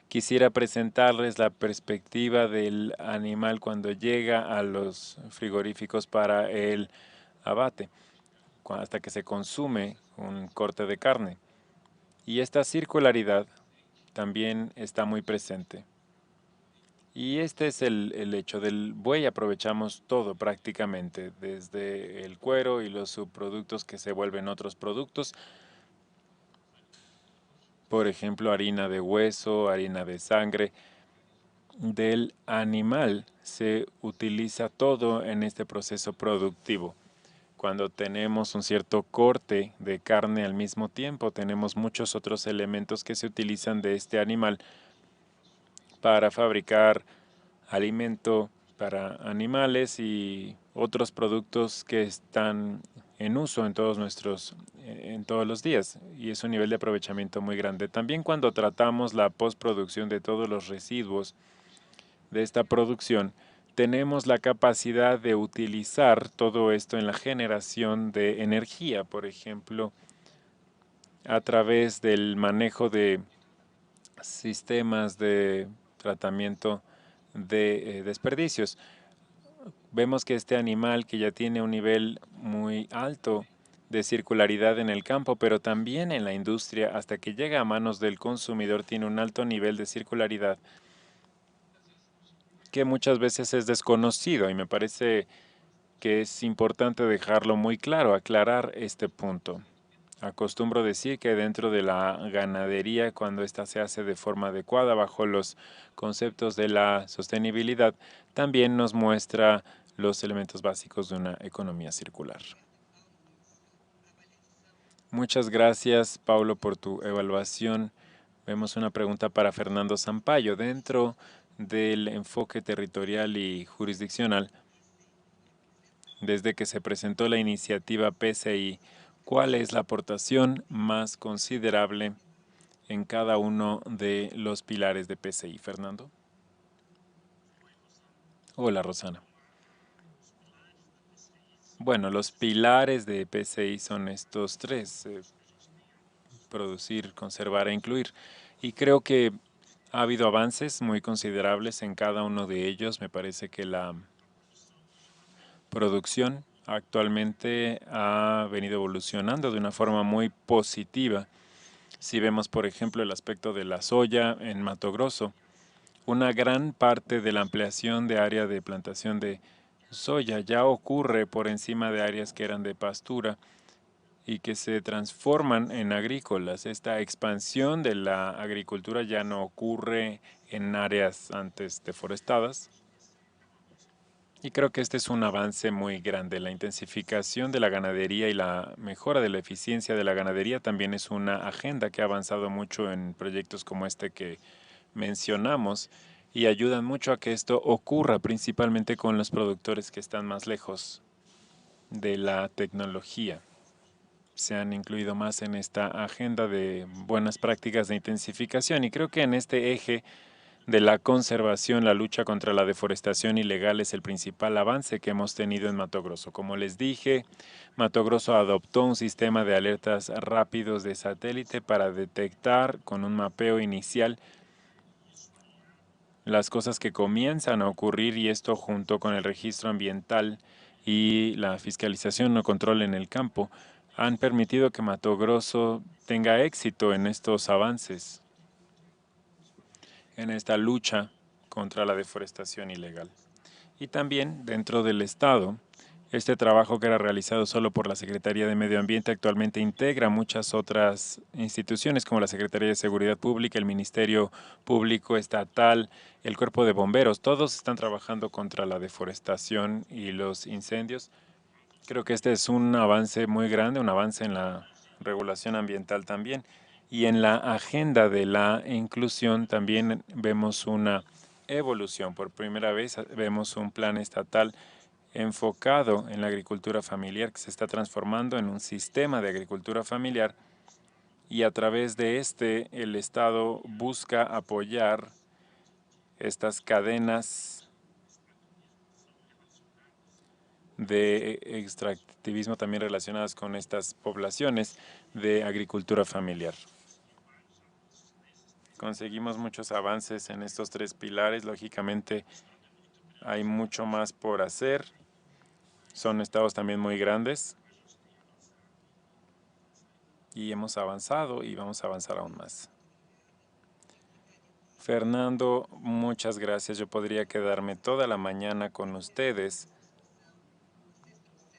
quisiera presentarles la perspectiva del animal cuando llega a los frigoríficos para el abate, hasta que se consume un corte de carne. Y esta circularidad también está muy presente. Y este es el hecho del buey, aprovechamos todo prácticamente, desde el cuero y los subproductos que se vuelven otros productos, por ejemplo, harina de hueso, harina de sangre, del animal se utiliza todo en este proceso productivo. Cuando tenemos un cierto corte de carne al mismo tiempo, tenemos muchos otros elementos que se utilizan de este animal para fabricar alimento para animales y otros productos que están en uso en todos los días, y es un nivel de aprovechamiento muy grande. También cuando tratamos la postproducción de todos los residuos de esta producción, tenemos la capacidad de utilizar todo esto en la generación de energía, por ejemplo, a través del manejo de sistemas de tratamiento de desperdicios. Vemos que este animal, que ya tiene un nivel muy alto de circularidad en el campo, pero también en la industria, hasta que llega a manos del consumidor, tiene un alto nivel de circularidad que muchas veces es desconocido, y me parece que es importante dejarlo muy claro, aclarar este punto. Acostumbro decir que dentro de la ganadería, cuando ésta se hace de forma adecuada bajo los conceptos de la sostenibilidad, también nos muestra los elementos básicos de una economía circular. Muchas gracias, Paulo, por tu evaluación. Vemos una pregunta para Fernando Sampaio. Dentro del enfoque territorial y jurisdiccional, desde que se presentó la iniciativa PCI, ¿cuál es la aportación más considerable en cada uno de los pilares de PCI, Fernando? Hola, Rosana. Bueno, los pilares de PCI son estos tres: producir, conservar e incluir. Y creo que ha habido avances muy considerables en cada uno de ellos. Me parece que la producción actualmente ha venido evolucionando de una forma muy positiva. Si vemos, por ejemplo, el aspecto de la soya en Mato Grosso, una gran parte de la ampliación de área de plantación de soya ya ocurre por encima de áreas que eran de pastura y que se transforman en agrícolas. Esta expansión de la agricultura ya no ocurre en áreas antes deforestadas. Y creo que este es un avance muy grande. La intensificación de la ganadería y la mejora de la eficiencia de la ganadería también es una agenda que ha avanzado mucho en proyectos como este que mencionamos, y ayudan mucho a que esto ocurra, principalmente con los productores que están más lejos de la tecnología. Se han incluido más en esta agenda de buenas prácticas de intensificación, y creo que en este eje de la conservación, la lucha contra la deforestación ilegal es el principal avance que hemos tenido en Mato Grosso. Como les dije, Mato Grosso adoptó un sistema de alertas rápidos de satélite para detectar con un mapeo inicial las cosas que comienzan a ocurrir, y esto, junto con el registro ambiental y la fiscalización o control en el campo, han permitido que Mato Grosso tenga éxito en estos avances, en esta lucha contra la deforestación ilegal. Y también dentro del Estado, este trabajo, que era realizado solo por la Secretaría de Medio Ambiente, actualmente integra muchas otras instituciones como la Secretaría de Seguridad Pública, el Ministerio Público Estatal, el Cuerpo de Bomberos. Todos están trabajando contra la deforestación y los incendios. Creo que este es un avance muy grande, un avance en la regulación ambiental también. Y en la agenda de la inclusión también vemos una evolución. Por primera vez vemos un plan estatal enfocado en la agricultura familiar, que se está transformando en un sistema de agricultura familiar, y a través de este el Estado busca apoyar estas cadenas de extractivismo también relacionadas con estas poblaciones de agricultura familiar. Conseguimos muchos avances en estos tres pilares. Lógicamente hay mucho más por hacer. Son estados también muy grandes y hemos avanzado y vamos a avanzar aún más. Fernando, muchas gracias. Yo podría quedarme toda la mañana con ustedes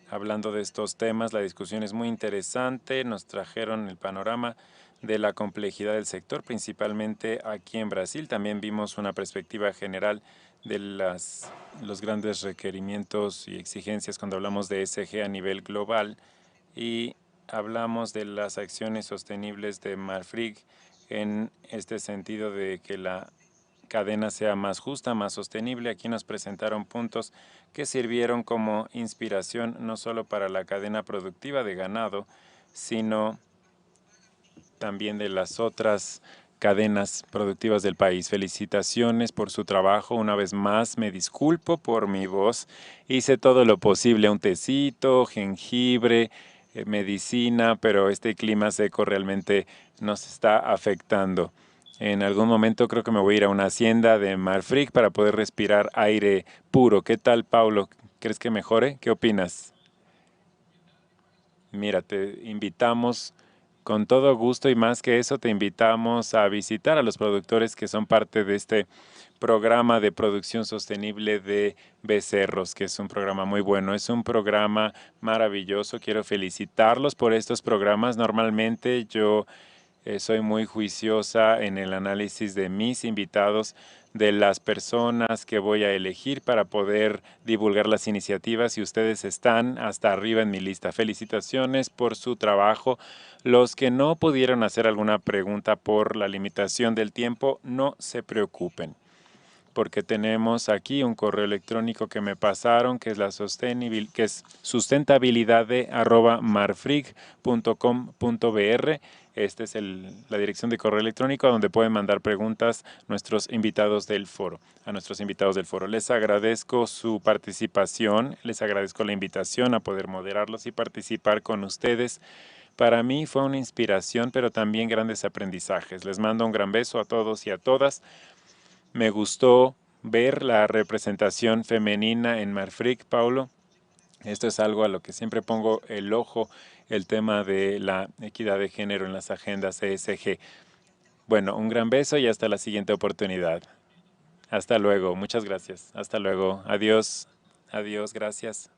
hablando de estos temas. La discusión es muy interesante. Nos trajeron el panorama de la complejidad del sector, principalmente aquí en Brasil. También vimos una perspectiva general de los grandes requerimientos y exigencias cuando hablamos de ESG a nivel global y hablamos de las acciones sostenibles de Marfrig en este sentido de que la cadena sea más justa, más sostenible. Aquí nos presentaron puntos que sirvieron como inspiración no solo para la cadena productiva de ganado, sino también de las otras cadenas productivas del país. Felicitaciones por su trabajo. Una vez más, me disculpo por mi voz. Hice todo lo posible, un tecito, jengibre, medicina, pero este clima seco realmente nos está afectando. En algún momento creo que me voy a ir a una hacienda de Marfrig para poder respirar aire puro. ¿Qué tal, Paulo? ¿Crees que mejore? ¿Qué opinas? Mira, te invitamos con todo gusto y más que eso, te invitamos a visitar a los productores que son parte de este programa de producción sostenible de becerros, que es un programa muy bueno, es un programa maravilloso. Quiero felicitarlos por estos programas. Normalmente yo soy muy juiciosa en el análisis de mis invitados, de las personas que voy a elegir para poder divulgar las iniciativas y ustedes están hasta arriba en mi lista. Felicitaciones por su trabajo. Los que no pudieron hacer alguna pregunta por la limitación del tiempo, no se preocupen, porque tenemos aquí un correo electrónico que me pasaron, que es que es sustentabilidad@marfrig.com.br. Esta es la dirección de correo electrónico a donde pueden mandar preguntas nuestros invitados del foro, a nuestros invitados del foro. Les agradezco su participación, les agradezco la invitación a poder moderarlos y participar con ustedes. Para mí fue una inspiración, pero también grandes aprendizajes. Les mando un gran beso a todos y a todas. Me gustó ver la representación femenina en Marfrig, Paulo. Esto es algo a lo que siempre pongo el ojo, el tema de la equidad de género en las agendas ESG. Bueno, un gran beso y hasta la siguiente oportunidad. Hasta luego, muchas gracias. Hasta luego, adiós, adiós, gracias.